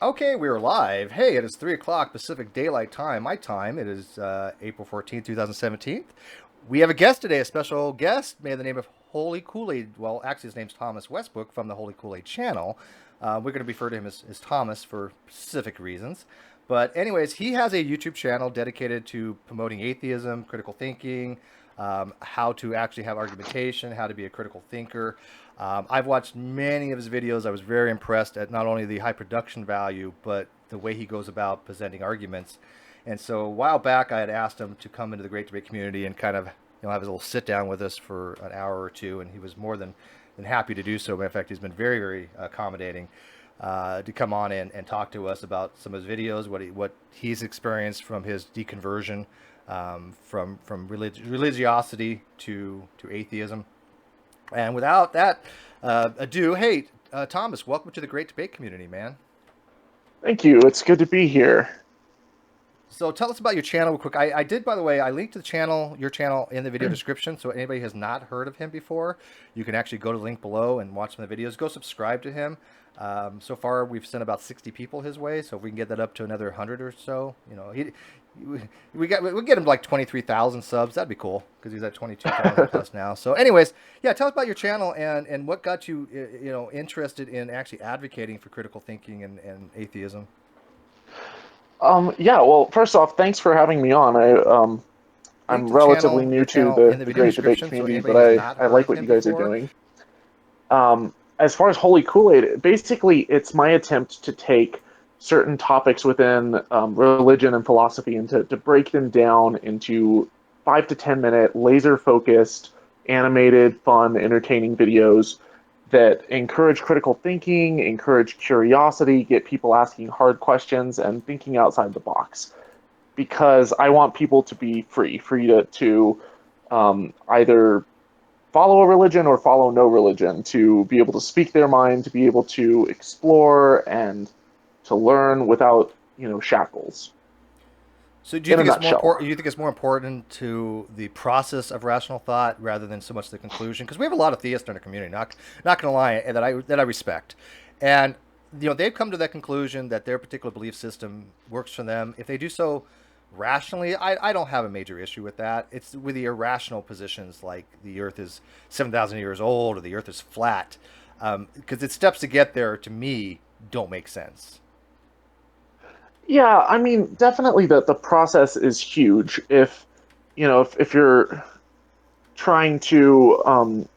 Okay, we're live. Hey, it is 3 o'clock Pacific Daylight Time. My time, it is April 14th, 2017. We have a guest today, a special guest, made the name of Holy Koolaid. Well, actually, his name's Thomas Westbrook from the Holy Koolaid channel. We're going to refer to him as Thomas for specific reasons. But, anyways, he has a YouTube channel dedicated to promoting atheism, critical thinking, how to actually have argumentation, how to be a critical thinker. I've watched many of his videos. I was very impressed at not only the high production value, but the way he goes about presenting arguments. And so a while back, I had asked him to come into the Great Debate community and kind of have a little sit down with us for an hour or two, and he was more than happy to do so. In fact, he's been very, very accommodating to come on and talk to us about some of his videos, what he's experienced from his deconversion from religiosity to atheism. And without that ado, hey, Thomas, welcome to the Great Debate community, man. Thank you. It's good to be here. So tell us about your channel real quick. I did, by the way, I linked to the channel, your channel, in the video description. So anybody has not heard of him before, you can actually go to the link below and watch some of the videos. Go subscribe to him. So far, we've sent about 60 people his way. So if we can get that up to another 100 or so, we'll get him like 23,000 subs. That'd be cool because he's at 22,000 plus now. So, anyways, yeah, tell us about your channel and what got you, interested in actually advocating for critical thinking and atheism. Yeah, well, first off, thanks for having me on. Link I'm to relatively channel, new your to channel in the the video Great Debate description. So community, but anybody has not I heard like of what him you guys are before, doing. As far as Holy Kool-Aid, basically, it's my attempt to take certain topics within religion and philosophy and to break them down into 5 to 10 minute, laser focused, animated, fun, entertaining videos that encourage critical thinking, encourage curiosity, get people asking hard questions, and thinking outside the box. Because I want people to be free to either follow a religion or follow no religion, to be able to speak their mind, to be able to explore and to learn without, shackles. so do you In a think it's more nutshell. important? You think it's more important to the process of rational thought rather than so much the conclusion? Because we have a lot of theists in our community. Not going to lie, and that I respect, and they've come to that conclusion that their particular belief system works for them. If they do so rationally, I don't have a major issue with that. It's with the irrational positions like the Earth is 7,000 years old or the Earth is flat, because its steps to get there to me don't make sense. Yeah, I mean, definitely the process is huge. If you're trying to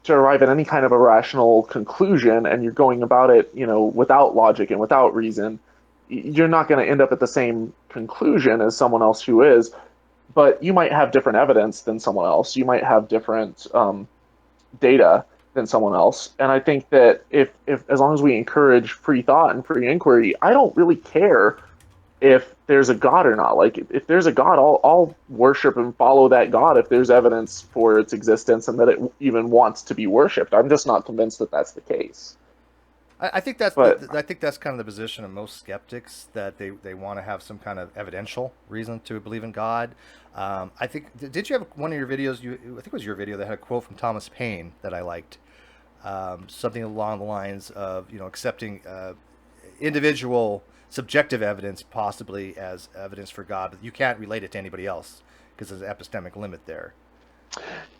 arrive at any kind of a rational conclusion and you're going about it, without logic and without reason, you're not going to end up at the same conclusion as someone else who is, but you might have different evidence than someone else. You might have different data than someone else. And I think that if as long as we encourage free thought and free inquiry, I don't really care if there's a God or not. Like if there's a God, I'll worship and follow that God if there's evidence for its existence and that it even wants to be worshipped. I'm just not convinced that that's the case. I think that's But I think that's kind of the position of most skeptics, that they want to have some kind of evidential reason to believe in God. I think did you have one of your videos? I think it was your video that had a quote from Thomas Paine that I liked. Something along the lines of accepting individual subjective evidence possibly as evidence for God, but you can't relate it to anybody else because there's an epistemic limit there.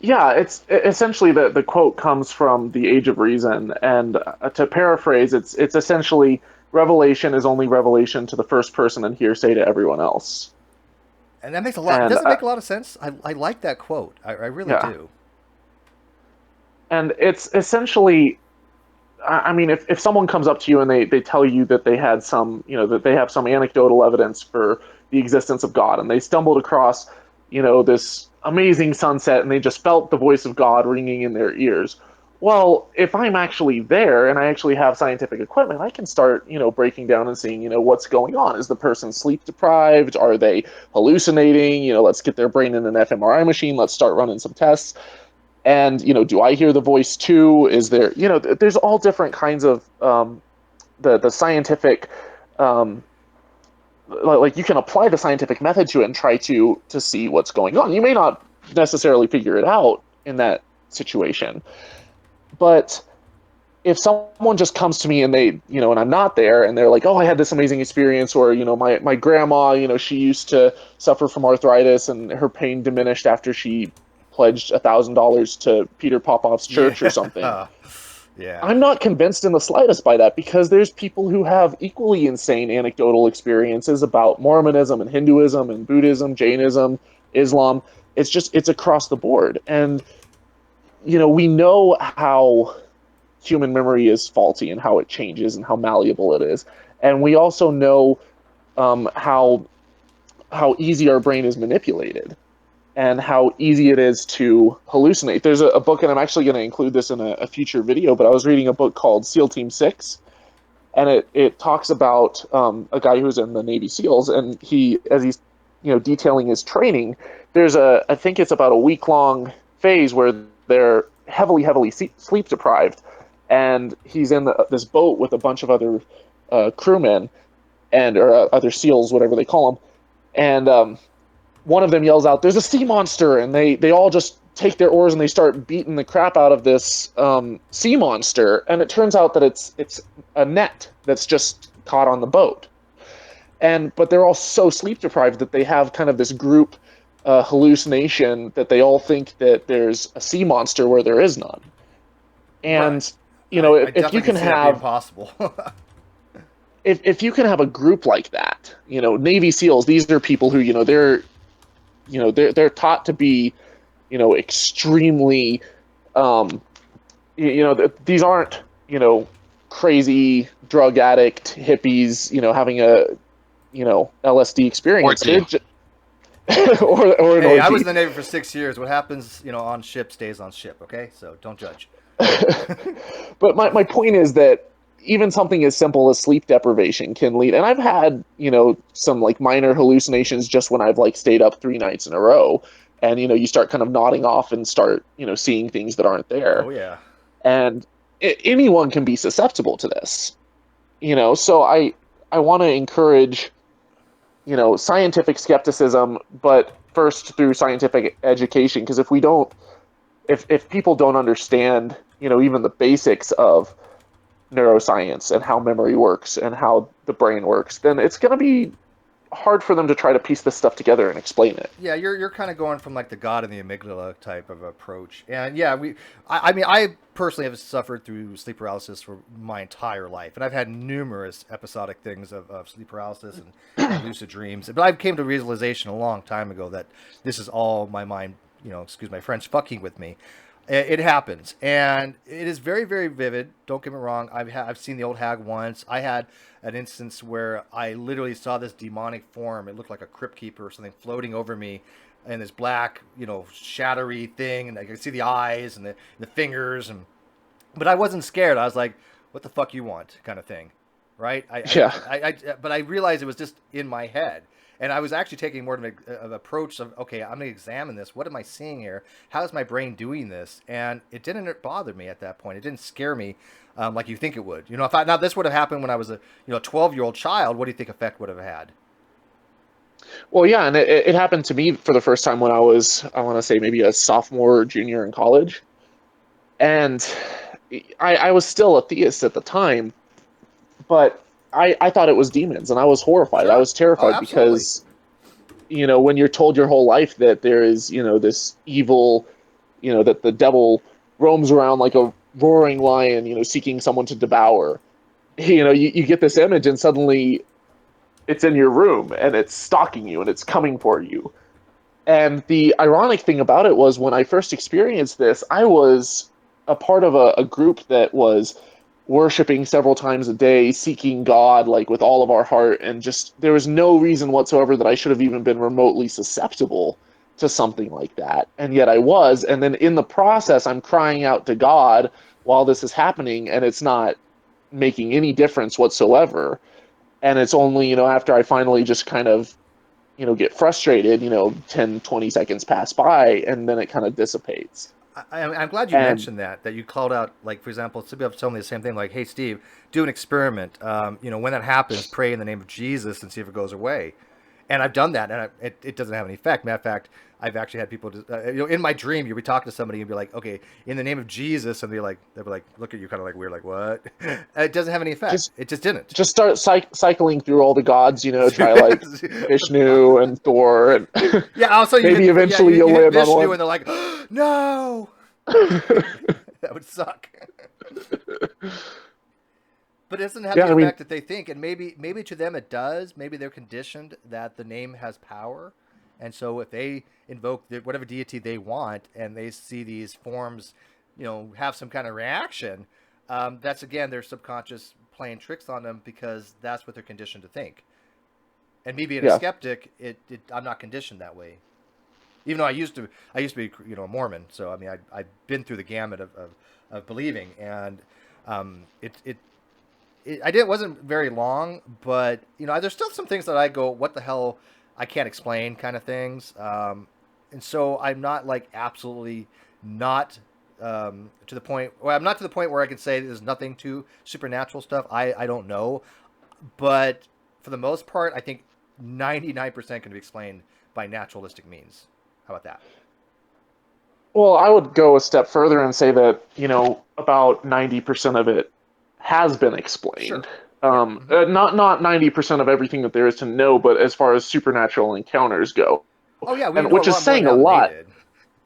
yeah, it's essentially the quote comes from the Age of Reason, and to paraphrase, it's essentially revelation is only revelation to the first person and hearsay to everyone else. And that makes a lot. And Doesn't make a lot of sense. I like that quote. I really yeah, do. and it's essentially, I mean, if someone comes up to you and they tell you that they had some, that they have some anecdotal evidence for the existence of God, and they stumbled across, this amazing sunset and they just felt the voice of God ringing in their ears. Well, if I'm actually there and I actually have scientific equipment, I can start, breaking down and seeing, what's going on. Is the person sleep deprived? Are they hallucinating? Let's get their brain in an fMRI machine. Let's start running some tests. And do I hear the voice too? Is there, there's all different kinds of the scientific, um, like you can apply the scientific method to it and try to see what's going on. You may not necessarily figure it out in that situation, but if someone just comes to me and they, and I'm not there, and they're like, oh, I had this amazing experience, or, my grandma, she used to suffer from arthritis and her pain diminished after she pledged $1,000 to Peter Popoff's church or something. Yeah. Yeah. I'm not convinced in the slightest by that, because there's people who have equally insane anecdotal experiences about Mormonism and Hinduism and Buddhism, Jainism, Islam. It's across the board. And, we know how human memory is faulty and how it changes and how malleable it is. And we also know how easy our brain is manipulated and how easy it is to hallucinate. There's a book, and I'm actually going to include this in a future video, but I was reading a book called SEAL Team 6, and it talks about a guy who's in the Navy SEALs, and as he's detailing his training, I think it's about a week long phase where they're heavily sleep deprived, and he's in this boat with a bunch of other crewmen or other SEALs, whatever they call them, and one of them yells out, "There's a sea monster!" And they all just take their oars and they start beating the crap out of this sea monster. And it turns out that it's a net that's just caught on the boat. But they're all so sleep deprived that they have kind of this group hallucination that they all think that there's a sea monster where there is none. Right. And I if you definitely can can see that being have possible. if you can have a group like that, Navy SEALs, these are people who they're taught to be extremely um these aren't crazy drug addict hippies having a LSD experience. They're Orgy. just or an Hey, I was orgy. in the Navy for 6 years. What happens, on ship stays on ship. Okay, so don't judge. But my point is that even something as simple as sleep deprivation can lead, and I've had some like minor hallucinations just when I've like stayed up 3 nights in a row, and you start kind of nodding off and start seeing things that aren't there. Oh yeah. And anyone can be susceptible to this. So I want to encourage scientific skepticism, but first through scientific education, because if people don't understand even the basics of neuroscience and how memory works and how the brain works, then it's going to be hard for them to try to piece this stuff together and explain it. Yeah, you're kind of going from like the God in the amygdala type of approach, and yeah, I mean, I personally have suffered through sleep paralysis for my entire life, and I've had numerous episodic things of sleep paralysis and lucid dreams. But I came to realization a long time ago that this is all my mind, excuse my French, fucking with me. It happens, and it is very, very vivid. Don't get me wrong. I've seen the old hag once. I had an instance where I literally saw this demonic form. It looked like a crypt keeper or something floating over me, and this black, shadowy thing, and I could see the eyes and the fingers, but I wasn't scared. I was like, "What the fuck you want?" kind of thing, right? Yeah. But I realized it was just in my head. And I was actually taking more of an approach of, okay, I'm going to examine this. What am I seeing here? How is my brain doing this? And it didn't bother me at that point. It didn't scare me like you think it would. If now this would have happened when I was a 12-year-old child, what do you think effect would have had? Well, yeah, and it happened to me for the first time when I want to say maybe a sophomore or junior in college. And I was still a theist at the time, but I thought it was demons, and I was horrified. I Sure. was Oh, terrified absolutely. because, when you're told your whole life that there is, this evil, that the devil roams around like a roaring lion, seeking someone to devour, you get this image, and suddenly it's in your room, and it's stalking you, and it's coming for you. And the ironic thing about it was when I first experienced this, I was a part of a group that was worshiping several times a day, seeking God like with all of our heart, and just there was no reason whatsoever that I should have even been remotely susceptible to something like that. And yet I was, and then in the process I'm crying out to God while this is happening, and it's not making any difference whatsoever. And it's only, after I finally just kind of get frustrated, 10, 20 seconds pass by, and then it kind of dissipates. I'm glad you And mentioned that you called out, like, for example, somebody else told me the same thing, like, hey, Steve, do an experiment. When that happens, pray in the name of Jesus and see if it goes away. And I've done that, and it doesn't have any effect. Matter of fact, I've actually had people, in my dream, you'll be talking to somebody and be like, okay, in the name of Jesus, and they'll be like, look at you kind of like weird, like, what? It doesn't have any effect. Just It just didn't. just start cycling through all the gods. Try like Vishnu and Thor, and Yeah, also maybe you eventually you'll hit land on Vishnu, one. and they're like, no, that would suck. But it doesn't have the Yeah, I mean, effect that they think, and maybe to them it does. Maybe they're conditioned that the name has power, and so if they invoke whatever deity they want, and they see these forms, have some kind of reaction, that's again their subconscious playing tricks on them because that's what they're conditioned to think. And me being a yeah, skeptic, I'm not conditioned that way. Even though I used to be a Mormon, so I mean I've been through the gamut of believing, and I did. It wasn't very long, but there's still some things that I go, what the hell, I can't explain, kind of things. And so I'm not like absolutely not to the point. Well, I'm not to the point where I can say there's nothing to supernatural stuff. I don't know, but for the most part, I think 99% can be explained by naturalistic means. How about that? well, I would go a step further and say that, about 90% of it has been explained. Sure. Yeah. Hmm. Not 90% of everything that there is to know, but as far as supernatural encounters go, Oh yeah, we and know a which is lot more saying a now than they lot. did.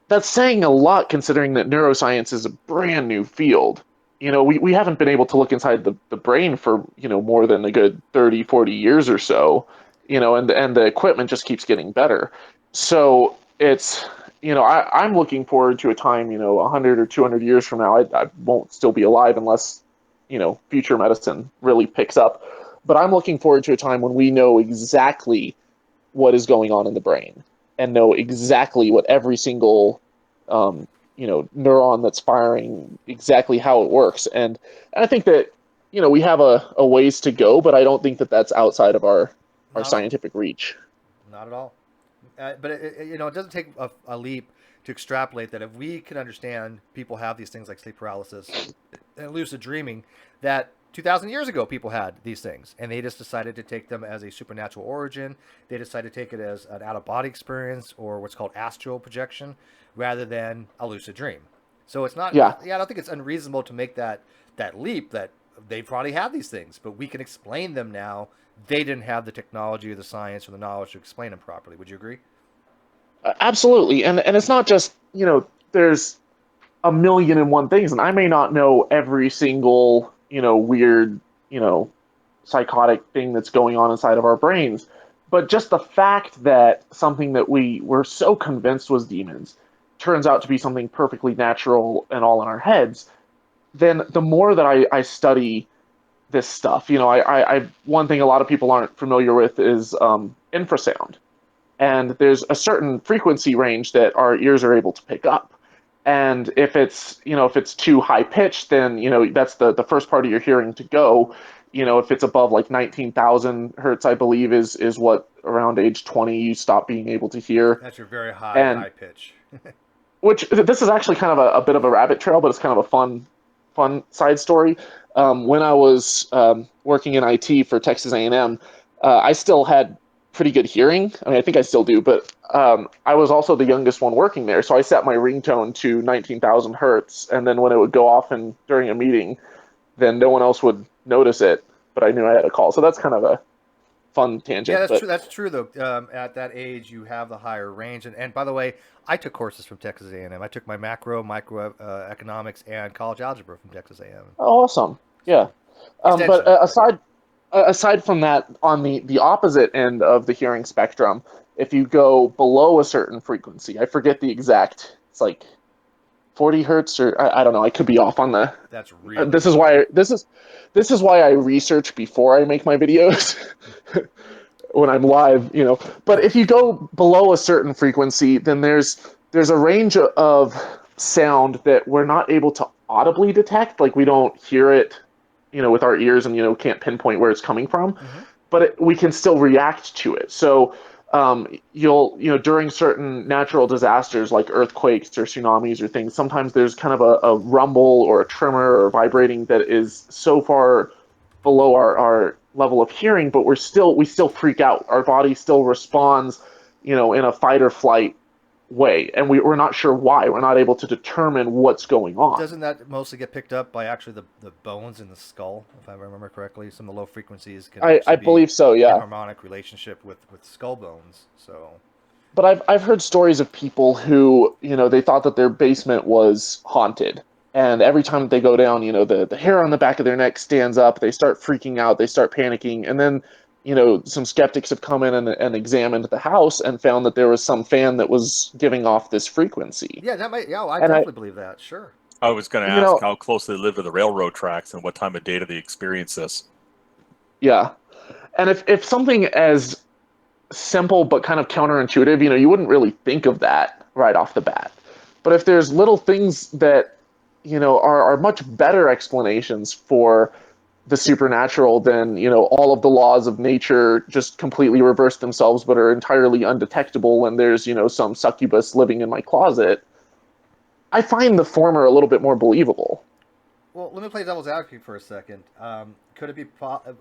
That's saying a lot considering that neuroscience is a brand new field. We haven't been able to look inside the brain for, more than a good 30, 40 years or so, and the equipment just keeps getting better. So it's, I'm looking forward to a time, 100 or 200 years from now. I won't still be alive unless, future medicine really picks up. But I'm looking forward to a time when we know exactly what is going on in the brain and know exactly what every single neuron that's firing, exactly how it works. And I think that we have a ways to go, but I don't think that that's outside of our Not at all. scientific reach. Not at all. But it doesn't take a leap to extrapolate that if we can understand people have these things like sleep paralysis and lucid dreaming, that 2,000 years ago people had these things, and they just decided to take them as a supernatural origin. They decided to take it as an out of body experience or what's called astral projection, rather than a lucid dream. So it's not. Yeah, Yeah, I don't think it's unreasonable to make that leap that they probably have these things, but we can explain them now. They didn't have the technology or the science or the knowledge to explain them properly. Would you agree? absolutely. And it's not just there's a million and one things, and I may not know every single weird psychotic thing that's going on inside of our brains. But just the fact that something that we were so convinced was demons turns out to be something perfectly natural and all in our heads, then the more that I study this stuff, I one thing a lot of people aren't familiar with is infrasound. And there's a certain frequency range that our ears are able to pick up. And if it's too high pitched, then that's the first part of your hearing to go. If it's above like 19,000 hertz, I believe is what around age 20 you stop being able to hear. That's your very And high pitch. which this is actually kind of a bit of a rabbit trail, but it's kind of a fun side story. When I was working in IT for Texas A&M, I still had pretty good hearing. I mean, I think I still do, but I was also the youngest one working there, so I set my ringtone to 19,000 hertz, and then when it would go off and during a meeting, then no one else would notice it, but I knew I had a call. So that's kind of a fun Yeah, tangent, that's but true. That's true though. At that age, you have the higher range. And by the way, I took courses from Texas A&M. I took my micro economics and college algebra from Texas A&M. awesome. Yeah. So But extension, but yeah. aside from that, on the opposite end of the hearing spectrum, if you go below a certain frequency, I forget the exact, it's like 40 hertz, or I don't know, I could be off on the. That's really This is low. why this is why I research before I make my videos when I'm live, But if you go below a certain frequency, then there's a range of sound that we're not able to audibly detect, like we don't hear it, with our ears and can't pinpoint where it's coming from, Hmm. but we can still react to it. So you'll during certain natural disasters like earthquakes or tsunamis or things, sometimes there's kind of a rumble or a tremor or vibrating that is so far below our level of hearing, but we still freak out. Our body still responds, in a fight or flight way, and we're not sure why. We're not able to determine what's going on. Doesn't that mostly get picked up by actually the bones in the skull, if I remember correctly? Some of the low frequencies can I actually be believe so, yeah. inharmonic relationship with skull bones. So But I've heard stories of people who, they thought that their basement was haunted. And every time they go down, the hair on the back of their neck stands up, they start freaking out, they start panicking, and then, some skeptics have come in and examined the house and found that there was some fan that was giving off this frequency. yeah, that might. Yeah, I And definitely believe that. Sure. I was going to you ask know, how close they live to the railroad tracks and what time of day do they experience this. yeah. And if something as simple but kind of counterintuitive, you wouldn't really think of that right off the bat. But if there's little things that, are much better explanations for the supernatural than, all of the laws of nature just completely reverse themselves but are entirely undetectable and there's, some succubus living in my closet, I find the former a little bit more believable. Well, let me play devil's advocate for a second. Could it be?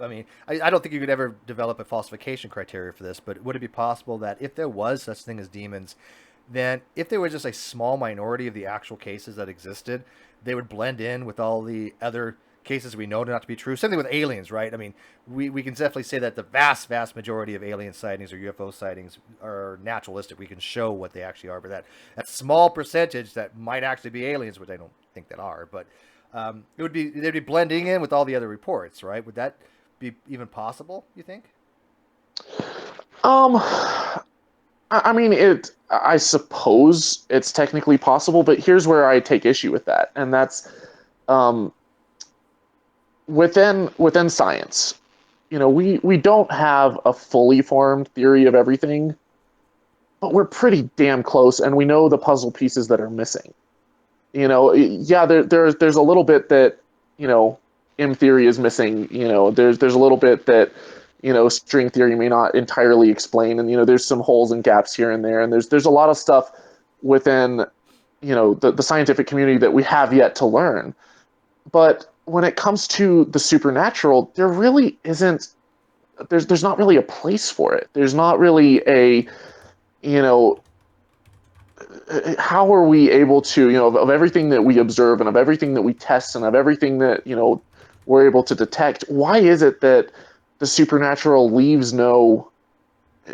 I mean, I don't think you could ever develop a falsification criteria for this, but would it be possible that if there was such thing as demons, then if there was just a small minority of the actual cases that existed, they would blend in with all the other cases we know not to be true. Same thing with aliens, right? I mean, we can definitely say that the vast majority of alien sightings or UFO sightings are naturalistic. We can show what they actually are, but that small percentage that might actually be aliens, which I don't think that are, but they'd be blending in with all the other reports, right? Would that be even possible, you think? Um, I mean, I suppose it's technically possible, but here's where I take issue with that, and that's um, within science. We don't have a fully formed theory of everything, but we're pretty damn close, and we know the puzzle pieces that are missing. Yeah, there's a little bit that M theory is missing. There's a little bit that string theory may not entirely explain, and there's some holes and gaps here and there, and there's a lot of stuff within the scientific community that we have yet to learn. But when it comes to the supernatural, there really isn't. There's not really a place for it. There's not really a you know how are we able to, of everything that we observe and of everything that we test and of everything that, we're able to detect, why is it that the supernatural leaves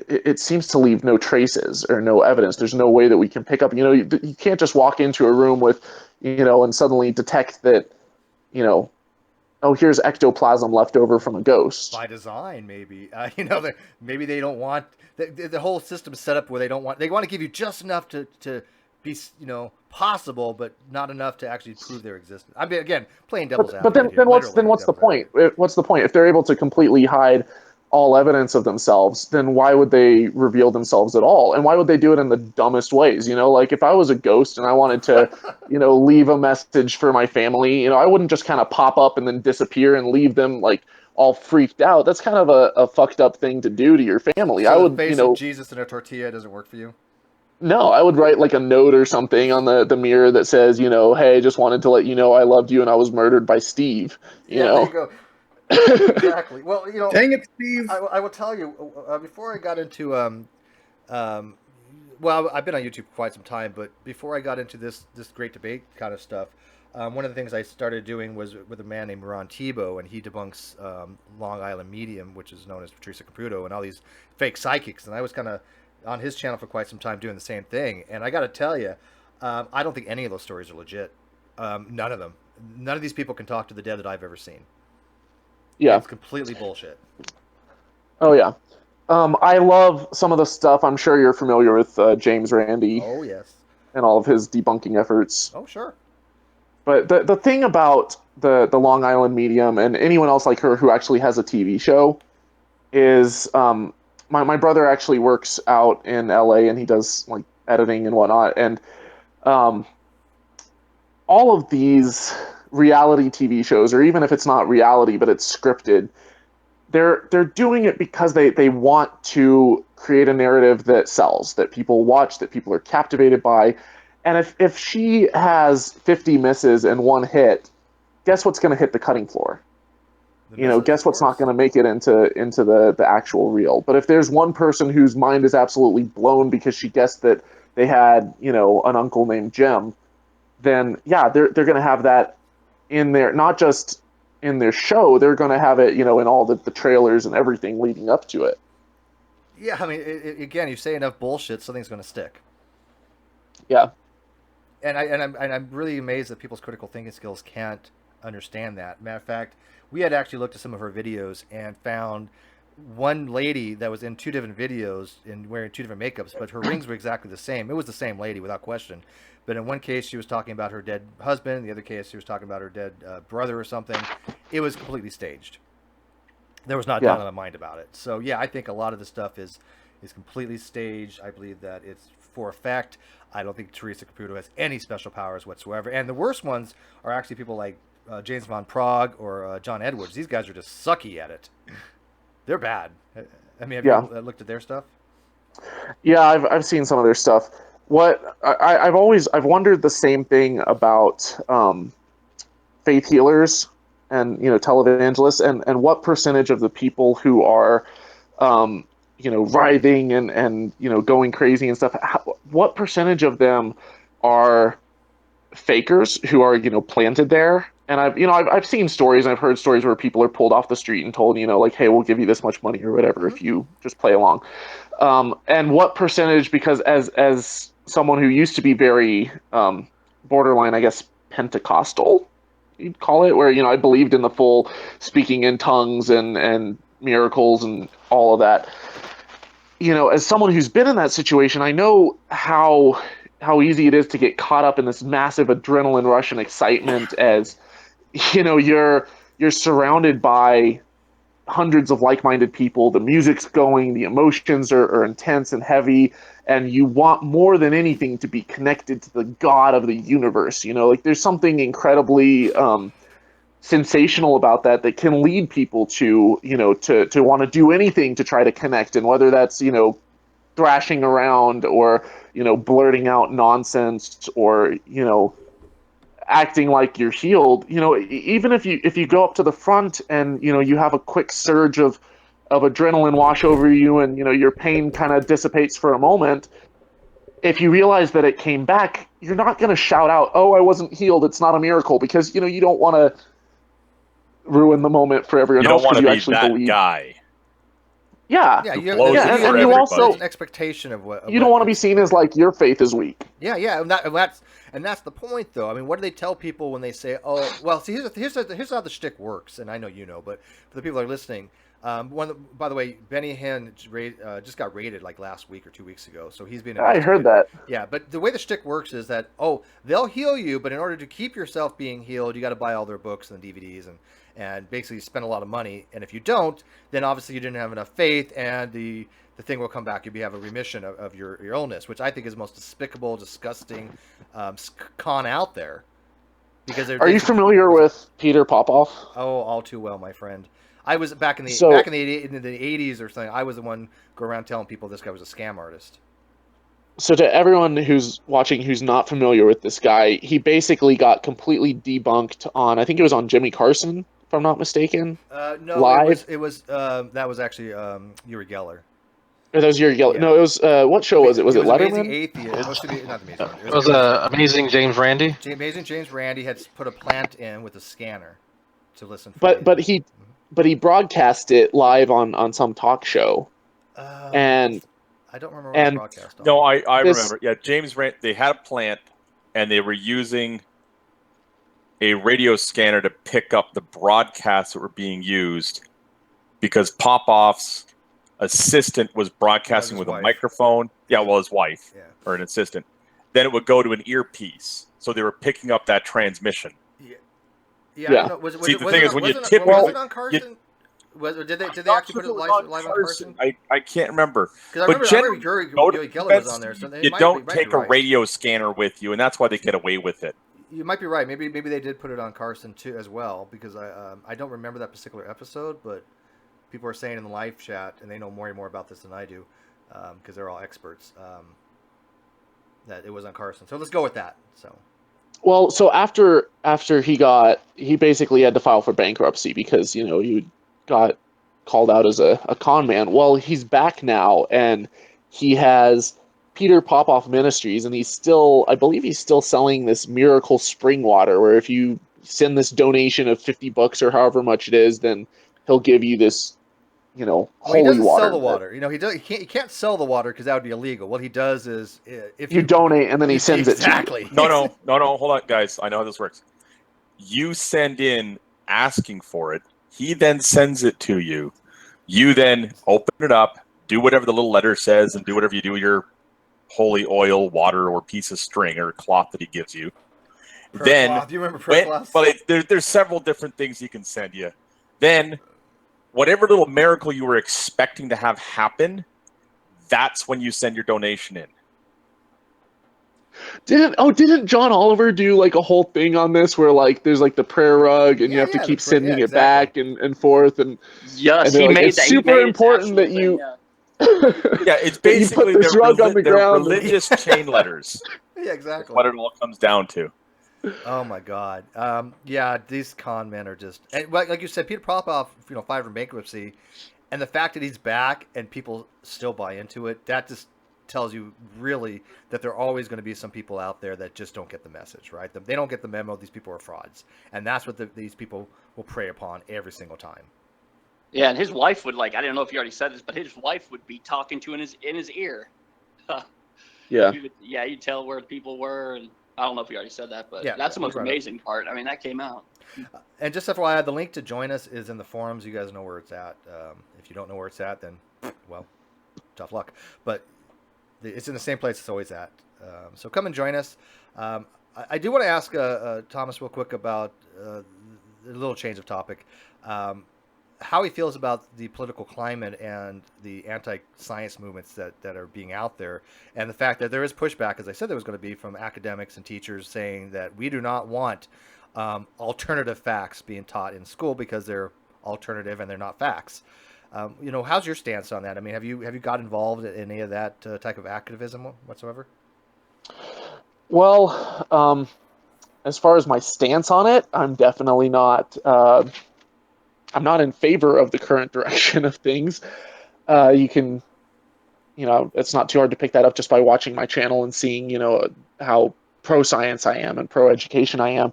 it seems to leave no traces or no evidence? There's no way that we can pick up, you can't just walk into a room with, and suddenly detect that, you know, oh, here's ectoplasm left over from a ghost. By design, maybe. Maybe they don't want the whole system set up where they want to give you just enough to be possible, but not enough to actually prove their existence. I mean, again, playing devil's But advocate. then what's the point? What's the point if they're able to completely hide all evidence of themselves? Then why would they reveal themselves at all? And why would they do it in the dumbest ways? Like if I was a ghost and I wanted to, leave a message for my family, I wouldn't just kind of pop up and then disappear and leave them like all freaked out. That's kind of a fucked up thing to do to your family. I So the would, face of Jesus in a tortilla doesn't work for you. no, I would write like a note or something on the mirror that says, hey, just wanted to let you know I loved you and I was murdered by Steve. Yeah, there you go. Exactly. Well, Dang it, Steve. I will tell you before I got into um, well, I've been on YouTube for quite some time, but before I got into this great debate kind of stuff, one of the things I started doing was with a man named Ron Tebow, and he debunks Long Island Medium, which is known as Patricia Caputo, and all these fake psychics. And I was kind of on his channel for quite some time doing the same thing. And I got to tell you, I don't think any of those stories are legit. None of them. None of these people can talk to the dead that I've ever seen. Yeah. It's completely bullshit. Oh yeah. I love some of the stuff. I'm sure you're familiar with James Randi Oh, yes. and all of his debunking efforts. Oh, sure. But the thing about the Long Island Medium and anyone else like her who actually has a TV show is my brother actually works out in LA and he does like editing and whatnot. And um, all of these reality TV shows, or even if it's not reality but it's scripted, they're doing it because they want to create a narrative that sells, that people watch, that people are captivated by. And if she has 50 misses and one hit, guess what's going to hit the cutting floor? Guess what's not going to make it into the actual real. But if there's one person whose mind is absolutely blown because she guessed that they had, an uncle named Jim, then yeah, they're going to have that in there, not just in their show, they're going to have it, in all the trailers and everything leading up to it. Yeah, I mean, again, you say enough bullshit, something's going to stick. Yeah. And I'm really amazed that people's critical thinking skills can't understand that. Matter of fact, we had actually looked at some of her videos and found one lady that was in two different videos and wearing two different makeups, but her rings were exactly the same. It was the same lady without question. But in one case, she was talking about her dead husband. In the other case, she was talking about her dead brother or something. It was completely staged. There was not doubt in my mind about it. So yeah, I think a lot of the stuff is completely staged. I believe that it's for effect. I don't think Teresa Caputo has any special powers whatsoever. And the worst ones are actually people like James Von Prague or John Edwards. These guys are just sucky at it. They're bad. I mean, have you looked at their stuff? Yeah, I've seen some of their stuff. What I've wondered the same thing about faith healers and televangelists, and what percentage of the people who are writhing and going crazy and stuff, what percentage of them are fakers who are planted there? And I've seen stories, and I've heard stories where people are pulled off the street and told, like, hey, we'll give you this much money or whatever if you just play along. And what percentage, because as someone who used to be very borderline, I guess, Pentecostal, you'd call it, where I believed in the full speaking in tongues and miracles and all of that. As someone who's been in that situation, I know how easy it is to get caught up in this massive adrenaline rush and excitement as you're surrounded by hundreds of like-minded people, the music's going, the emotions are intense and heavy, and you want more than anything to be connected to the God of the universe. Like there's something incredibly sensational about that can lead people to to want to do anything to try to connect, and whether that's thrashing around or blurting out nonsense or acting like you're healed. Even if you go up to the front and you have a quick surge of adrenaline wash over you, and your pain kind of dissipates for a moment, if you realize that it came back, you're not going to shout out, oh, I wasn't healed, it's not a miracle, because you don't want to ruin the moment for everyone You else don't want because to you be actually that believe. guy. Yeah, Yeah, blows it for and you also there's an expectation of what you don't want to be seen as like your faith is weak. Yeah, and that's the point, though. I mean, what do they tell people when they say, "Oh, well"? See, here's how the shtick works, and I know you know, but for the people that are listening, by the way, Benny Hinn just got raided like last week or 2 weeks ago, so he's been. I heard that. Yeah, but the way the shtick works is that they'll heal you, but in order to keep yourself being healed, you got to buy all their books and DVDs and basically spend a lot of money. And if you don't, then obviously you didn't have enough faith, and the thing will come back. You'll have a remission of your illness, which I think is the most despicable, disgusting con out there. Because are you familiar with Peter Popoff? Oh, all too well, my friend. I was back in the 80s or something. I was the one going around telling people this guy was a scam artist. So to everyone who's watching who's not familiar with this guy, he basically got completely debunked on, I think it was on Jimmy Carson, if I'm not mistaken. No, live. It was that was actually Uri Geller. Or that was Uri Geller. Yeah. No, it was what show was it? Was it Letterman? Amazing Atheist. Not Amazing. It was Amazing James Randi. Amazing James Randi had put a plant in with a scanner to listen. But he broadcast it live on some talk show, and I don't remember what the broadcast on. No, I remember. Yeah, James Rand. They had a plant, and they were using a radio scanner to pick up the broadcasts that were being used, because Popoff's assistant was broadcasting with a microphone. Yeah, well, his wife or an assistant. Then it would go to an earpiece, so they were picking up that transmission. Yeah. I don't know. See, the thing is, when you tip, was it on Carson? Did they actually put it live on Carson? I can't remember. Because I remember Uri Geller was on there. So you don't take a radio scanner with you, and that's why they get away with it. You might be right. Maybe they did put it on Carson too as well, because I don't remember that particular episode, but people are saying in the live chat, and they know more and more about this than I do, because they're all experts, that it was on Carson. So let's go with that. So. Well, so after he basically had to file for bankruptcy because he got called out as a con man. Well, he's back now, and he has Peter Popoff Ministries, and I believe he's still selling this miracle spring water, where if you send this donation of $50 or however much it is, then he'll give you this Well, he holy doesn't sell water the that water. He can't sell the water because that would be illegal. What he does is if you you donate, and then he you sends it to you. exactly No. Hold on, guys. I know how this works. You send in asking for it. He then sends it to you. You then open it up, do whatever the little letter says, and do whatever you do with your holy oil, water, or piece of string or cloth that he gives you. prayer Then, cloth. Do you remember prayer cloths? there's several different things he can send you. Then, whatever little miracle you were expecting to have happen, that's when you send your donation in. Didn't John Oliver do like a whole thing on this where like there's like the prayer rug and you have to keep sending it exactly. back and forth and Yes, they're he like made it's that. He super made its important actual that thing. you Yeah. Yeah, it's that you put basically this rug on the they're ground. religious chain letters. Yeah, That's exactly. what it all comes down to. Oh my God. Yeah, these con men are just, and like you said, Peter Popoff, filed for bankruptcy, and the fact that he's back and people still buy into it, that just tells you really that there are always going to be some people out there that just don't get the message, right? They don't get the memo. These people are frauds, and that's what these people will prey upon every single time. Yeah, and his wife would I didn't know if you already said this, but his wife would be talking to in his ear. Yeah. You'd tell where the people were, and I don't know if you already said that, but Yeah, that's the most right on. amazing part. I mean, that came out. And just FYI, the link to join us is in the forums. You guys know where it's at. If you don't know where it's at, then, well, tough luck. But it's in the same place it's always at. So come and join us. I do want to ask Thomas real quick about a little change of topic. How he feels about the political climate and the anti-science movements that are being out there, and the fact that there is pushback, as I said there was going to be, from academics and teachers saying that we do not want alternative facts being taught in school because they're alternative and they're not facts. How's your stance on that? I mean, have you got involved in any of that type of activism whatsoever? Well, as far as my stance on it, I'm definitely not. I'm not in favor of the current direction of things. You can, it's not too hard to pick that up just by watching my channel and seeing, how pro science I am and pro education I am.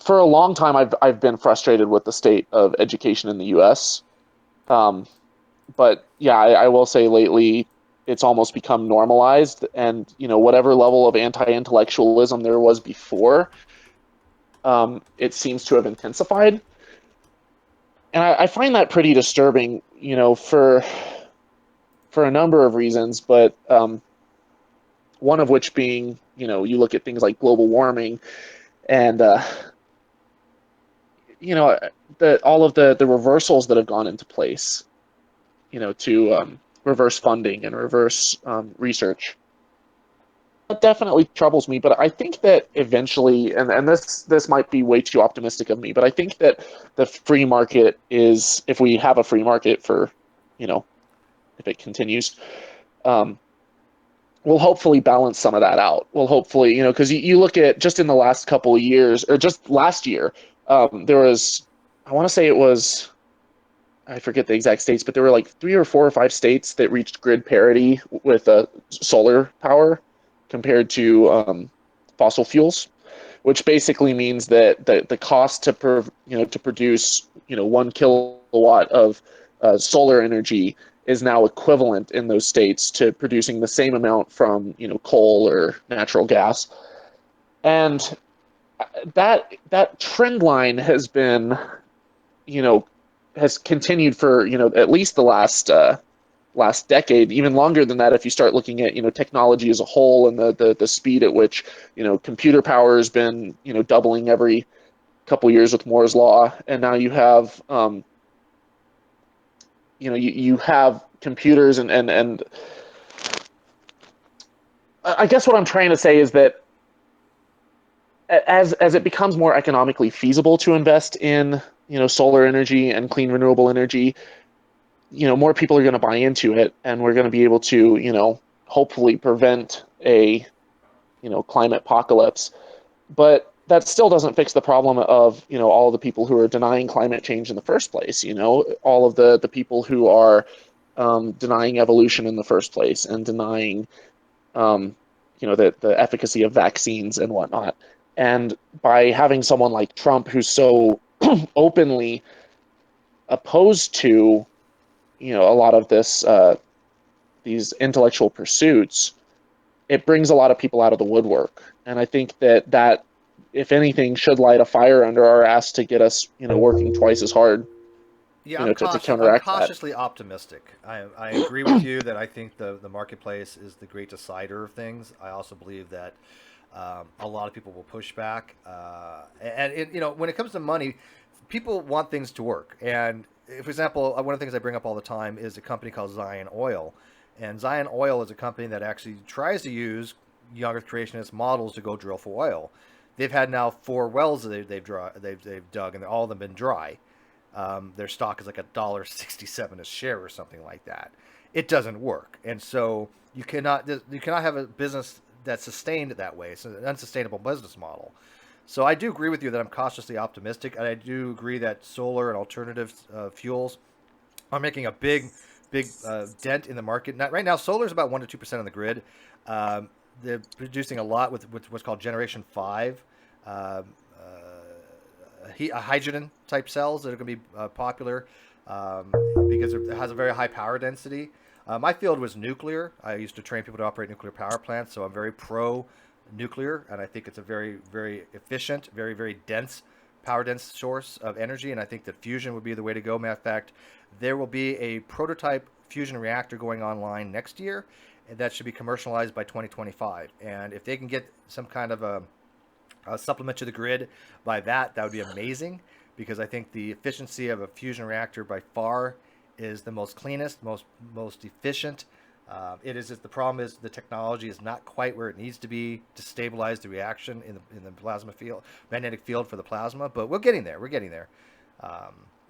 For a long time, I've been frustrated with the state of education in the U.S. But yeah, I will say lately it's almost become normalized, and whatever level of anti-intellectualism there was before, it seems to have intensified, and I find that pretty disturbing. For a number of reasons, but one of which being, you look at things like global warming and all of the reversals that have gone into place, to reverse funding and reverse research. That definitely troubles me, but I think that eventually, and this might be way too optimistic of me, but I think that the free market is, if we have a free market for, if it continues, we'll hopefully balance some of that out. We'll hopefully, because you look at just in the last couple of years, or just last year, there was, I want to say it was, I forget the exact states, but there were like 3 or 4 or 5 states that reached grid parity with solar power compared to fossil fuels, which basically means that the cost to produce 1 kilowatt of solar energy is now equivalent in those states to producing the same amount from coal or natural gas, and that trend line has been you know has continued for at least the last decade, even longer than that if you start looking at technology as a whole and the speed at which computer power has been doubling every couple years with Moore's law, and now you have you have computers and I guess what I'm trying to say is that as it becomes more economically feasible to invest in solar energy and clean renewable energy, more people are going to buy into it, and we're going to be able to hopefully prevent a climate apocalypse. But that still doesn't fix the problem of, all of the people who are denying climate change in the first place, all of the people who are denying evolution in the first place and denying, the efficacy of vaccines and whatnot. And by having someone like Trump who's so openly opposed to, a lot of these intellectual pursuits, it brings a lot of people out of the woodwork. And I think that if anything should light a fire under our ass to get us, working twice as hard, Yeah, to I'm counteract that. cautiously optimistic. I agree with you that I think the marketplace is the great decider of things. I also believe that a lot of people will push back, and when it comes to money, people want things to work. And for example, one of the things I bring up all the time is a company called Zion Oil, and Zion Oil is a company that actually tries to use young Earth creationist models to go drill for oil. They've had now 4 wells that they've dug, and all of them been dry. Their stock is like $1.67 a share or something like that. It doesn't work, and so you cannot have a business that's sustained that way. It's an unsustainable business model. So I do agree with you that I'm cautiously optimistic, and I do agree that solar and alternative fuels are making a big dent in the market. Right now, solar is about 1 to 2% on the grid. They're producing a lot with what's called Generation 5. Hydrogen type cells that are going to be popular because it has a very high power density. My field was nuclear. I used to train people to operate nuclear power plants, so I'm very pro nuclear, and I think it's a very, very efficient, very, very dense, power dense source of energy, and I think that fusion would be the way to go. Matter of fact, there will be a prototype fusion reactor going online next year, and that should be commercialized by 2025. And if they can get some kind of a supplement to the grid by that would be amazing, because I think the efficiency of a fusion reactor by far is the most cleanest, most efficient. It is the problem is the technology is not quite where it needs to be to stabilize the reaction in the plasma field, magnetic field for the plasma, but we're getting there.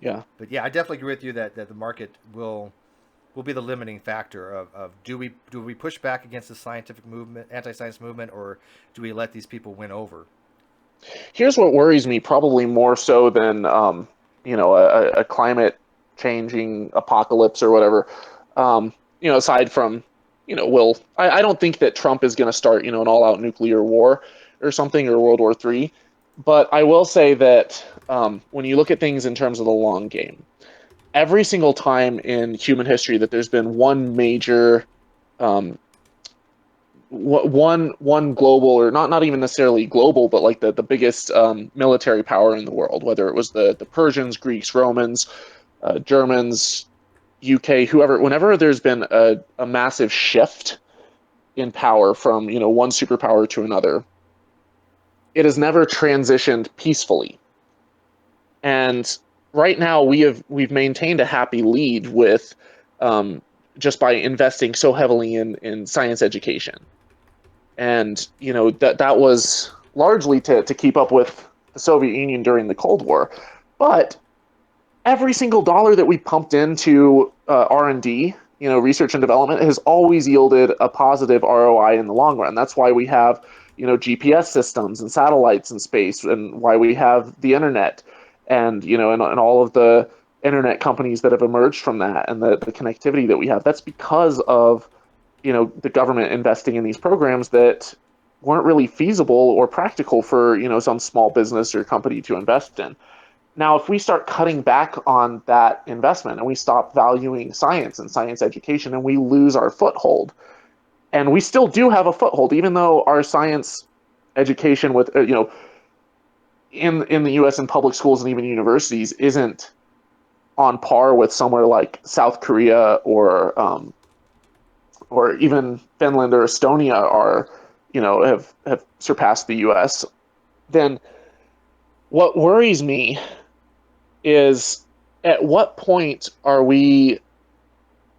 Yeah. But yeah, I definitely agree with you that the market will be the limiting factor of do we push back against the scientific movement, anti-science movement, or do we let these people win over? Here's what worries me, probably more so than a climate changing apocalypse or whatever. Aside from, I don't think that Trump is going to start, an all-out nuclear war or something, or World War III. But I will say that when you look at things in terms of the long game, every single time in human history that there's been one major one global, or not even necessarily global, but like the biggest military power in the world, whether it was the Persians, Greeks, Romans, Germans, UK, whoever, whenever there's been a massive shift in power from one superpower to another, it has never transitioned peacefully. And right now we've maintained a happy lead with just by investing so heavily in science education. And that was largely to keep up with the Soviet Union during the Cold War. But every single dollar that we pumped into R&D, research and development, has always yielded a positive ROI in the long run. That's why we have GPS systems and satellites in space, and why we have the internet, and and all of the internet companies that have emerged from that, and the connectivity that we have. That's because of the government investing in these programs that weren't really feasible or practical for some small business or company to invest in. Now, if we start cutting back on that investment and we stop valuing science and science education, and we lose our foothold, and we still do have a foothold, even though our science education with in the U.S. in public schools and even universities isn't on par with somewhere like South Korea or even Finland or Estonia are, have surpassed the U.S., then what worries me is, at what point are we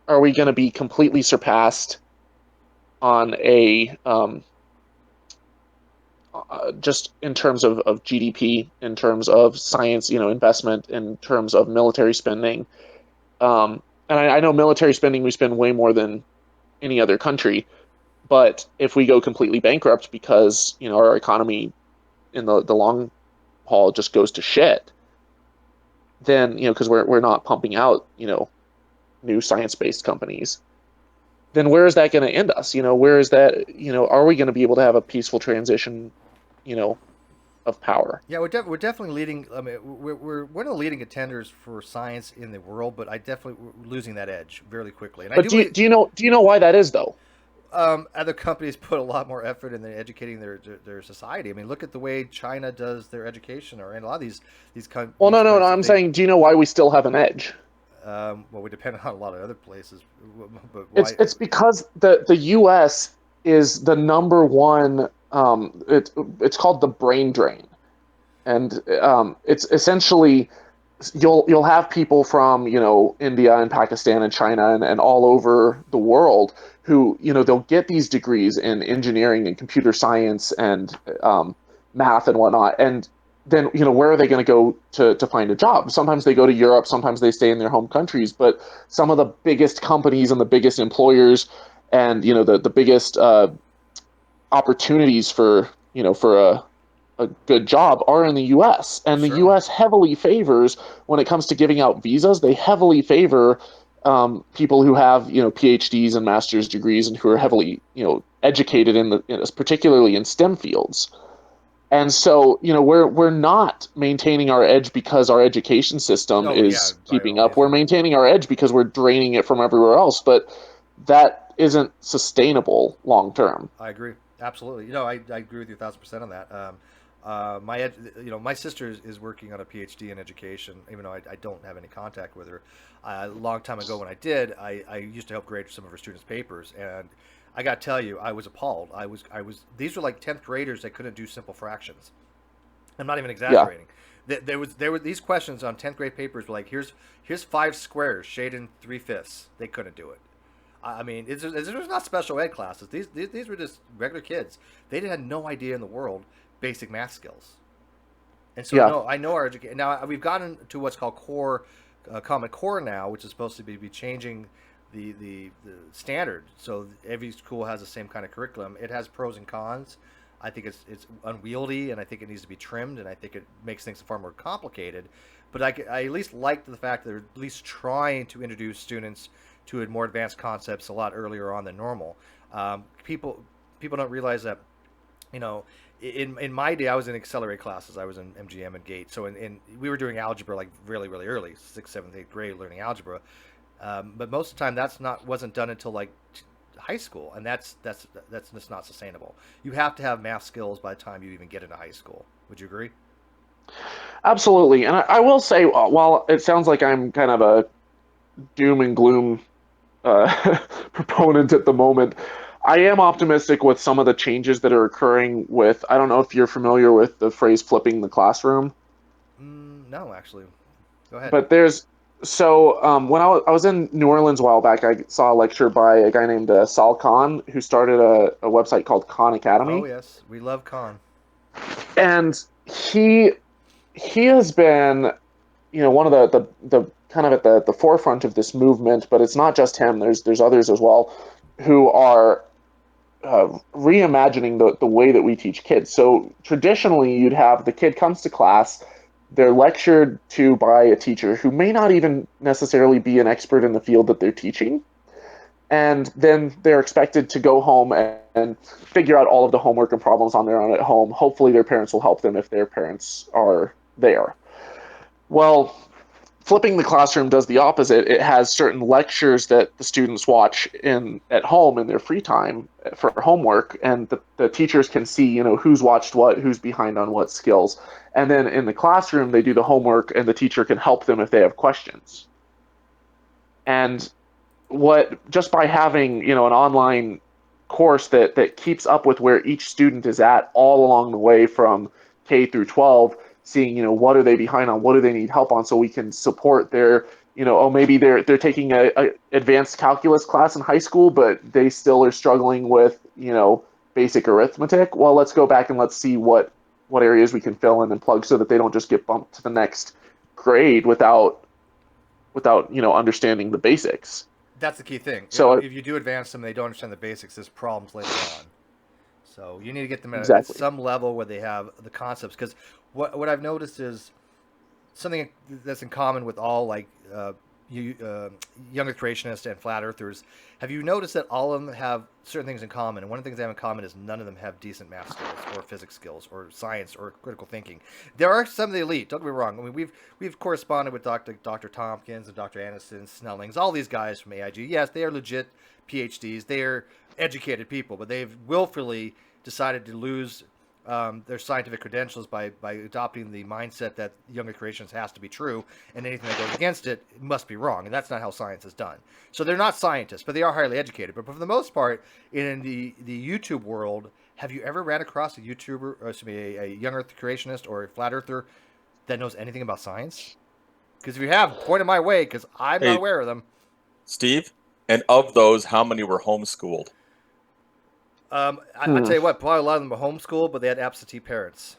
going to be completely surpassed on a just in terms of GDP, in terms of science, investment, in terms of military spending. And I know military spending, we spend way more than any other country, But if we go completely bankrupt because our economy in the long haul just goes to shit, then because we're not pumping out new science-based companies, then where is that going to end us? Where is that? Are we going to be able to have a peaceful transition? You know, of power? Yeah, we're definitely leading. I mean, we're one of the leading contenders for science in the world, but I definitely we're losing that edge very quickly. And I But do believe do you know why that is though? other companies put a lot more effort in educating their society. I mean, look at the way China does their education, or in a lot of Well, these no. places. I'm saying, do you know why we still have an edge? Well, we depend on a lot of other places, but It's why? it's because the U.S. is the number one. It's called the brain drain, and it's essentially you'll have people from India and Pakistan and China and all over the world who they'll get these degrees in engineering and computer science and math and whatnot, and then where are they going to go to find a job? Sometimes they go to Europe, sometimes they stay in their home countries, but some of the biggest companies and the biggest employers and the biggest opportunities for a good job are in the US. And the Certainly. US heavily favors, when it comes to giving out visas, they heavily favor people who have, PhDs and master's degrees and who are heavily, educated particularly in STEM fields. And so, we're not maintaining our edge because our education system Oh yeah, is by all keeping up. means, We're we're. maintaining our edge because we're draining it from everywhere else. But that isn't sustainable long term. I agree. Absolutely. I agree with you 1,000% on that. My sister is working on a PhD in education, even though I don't have any contact with her. A long time ago, when I did, I used to help grade some of her students' papers, and I got to tell you, I was appalled. These were like 10th graders that couldn't do simple fractions. I'm not even Yeah. exaggerating. There were these questions on 10th grade papers were like, here's five squares shaded in 3/5. They couldn't do it. I mean, it was not special ed classes. These were just regular kids. They had no idea in the world basic math skills. And so Yeah. no, I know our education. Now we've gotten to what's called core, Common Core now, which is supposed to be changing the standard. So every school has the same kind of curriculum. It has pros and cons. I think it's unwieldy, and I think it needs to be trimmed, and I think it makes things far more complicated. But I at least like the fact that they're at least trying to introduce students to more advanced concepts a lot earlier on than normal. People don't realize that, you know, in my day, I was in accelerated classes. I was in MGM and GATE. So we were doing algebra like really, really early, sixth, seventh, eighth grade, learning algebra. But most of the time, wasn't done until like high school, and that's just not sustainable. You have to have math skills by the time you even get into high school. Would you agree? Absolutely. And I will say, while it sounds like I'm kind of a doom and gloom proponent at the moment, I am optimistic with some of the changes that are occurring with, I don't know if you're familiar with the phrase flipping the classroom, No, actually. Go ahead. but when I was in New Orleans a while back, I saw a lecture by a guy named Sal Khan, who started a website called Khan Oh Academy. yes, we love Khan. And he has been one of the kind of at the forefront of this movement, but it's not just him. There's others as well who are reimagining the way that we teach kids. So traditionally, you'd have the kid comes to class, they're lectured to by a teacher who may not even necessarily be an expert in the field that they're teaching, and then they're expected to go home and figure out all of the homework and problems on their own at home. Hopefully, their parents will help them if their parents are there. Well, flipping the classroom does the opposite. It has certain lectures that the students watch in at home in their free time for homework, and the teachers can see, who's watched what, who's behind on what skills. And then in the classroom, they do the homework, and the teacher can help them if they have questions. And what just by having, an online course that keeps up with where each student is at all along the way from K through 12, seeing what are they behind on, what do they need help on, so we can support their, maybe they're taking a advanced calculus class in high school, but they still are struggling with basic arithmetic. Well, let's go back and let's see what areas we can fill in and plug so that they don't just get bumped to the next grade without understanding the basics. That's the key thing. So If you do advance them, they don't understand the basics. There's problems later on. So you need to get them at Exactly. some level where they have the concepts. Because what I've noticed is something that's in common with all younger creationists and flat earthers. Have you noticed that all of them have certain things in common? And one of the things they have in common is none of them have decent math skills or physics skills or science or critical thinking. There are some of the elite. Don't get me wrong. I mean, we've corresponded with Dr. Tompkins and Dr. Anderson, Snellings, all these guys from AIG. Yes, they are legit PhDs. They are educated people, but they've willfully decided to lose their scientific credentials by adopting the mindset that younger creations has to be true, and anything that goes against it must be wrong, and that's not how science is done. So they're not scientists, but they are highly educated. But for the most part, in the YouTube world, have you ever ran across a YouTuber, or excuse me, a young Earth creationist or a flat earther that knows anything about science? Because if you have, point it my way, because I'm not aware of them. Steve, and of those, how many were homeschooled? I'll tell you what, probably a lot of them were homeschooled, but they had absentee parents.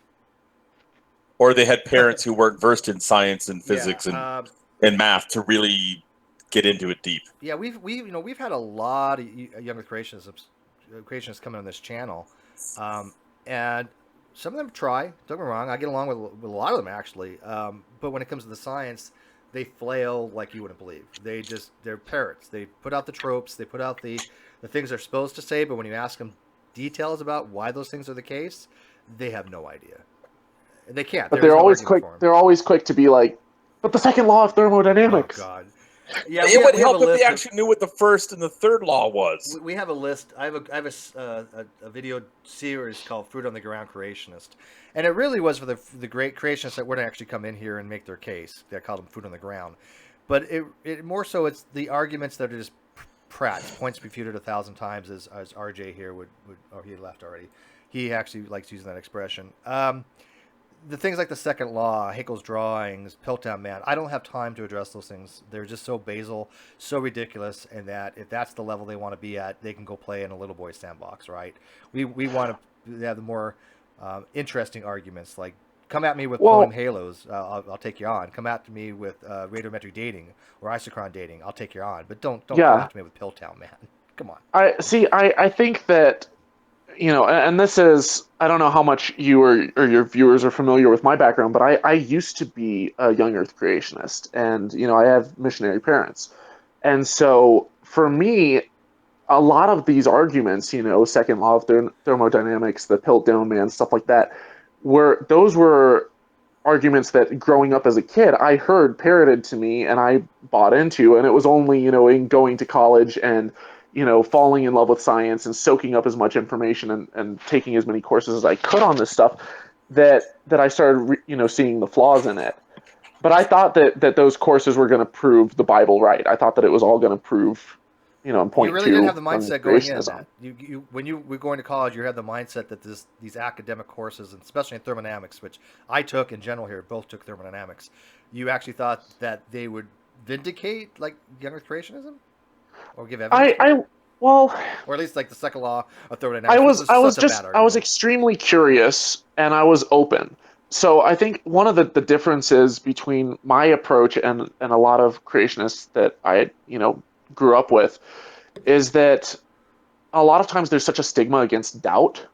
Or they had parents who weren't versed in science and physics and math to really get into it deep. Yeah, we've had a lot of younger creationists coming on this channel, and some of them try. Don't get me wrong, I get along with a lot of them actually. But when it comes to the science, they flail like you wouldn't believe. They're parrots. They put out the tropes. They put out the things they're supposed to say, but when you ask them details about why those things are the case, they have no idea. They can't. But they're always quick. They're always quick to be like, "But the second law of thermodynamics." Oh God. Yeah, it would help if they actually knew what the first and the third law was. We have a list. I have a video series called "Fruit on the Ground Creationist," and it really was for the great creationists that wouldn't actually come in here and make their case. I called them "Fruit on the Ground," but it more so it's the arguments that are just Pratt, points refuted 1,000 times, as RJ here would oh, he left already. He actually likes using that expression. The things like the second law, Haeckel's drawings, Piltdown Man, I don't have time to address those things. They're just so basal, so ridiculous, and that if that's the level they want to be at, they can go play in a little boy sandbox, right? We want to have the more interesting arguments, like come at me with quantum halos, I'll take you on. Come at me with radiometric dating or isochron dating, I'll take you on. But don't come at me with Piltdown Man. Come on. I think that, you know, and this is, I don't know how much you or your viewers are familiar with my background, but I used to be a young Earth creationist, and, you know, I have missionary parents. And so for me, a lot of these arguments, you know, second law of thermodynamics, the Piltdown Man, stuff like that, those were arguments that growing up as a kid, I heard parroted to me and I bought into, and it was only, you know, in going to college and, you know, falling in love with science and soaking up as much information and taking as many courses as I could on this stuff that I started, you know, seeing the flaws in it. But I thought that those courses were going to prove the Bible right. I thought that it was all going to prove, you know, and point to. You really didn't have the mindset going in that. When you were going to college, you had the mindset that these academic courses, and especially in thermodynamics, which I took in general here, both took thermodynamics, you actually thought that they would vindicate like young Earth creationism? Or give evidence? Or at least like the second law of thermodynamics. I was extremely curious and I was open. So I think one of the differences between my approach and a lot of creationists that I, you know, grew up with is that a lot of times there's such a stigma against doubt.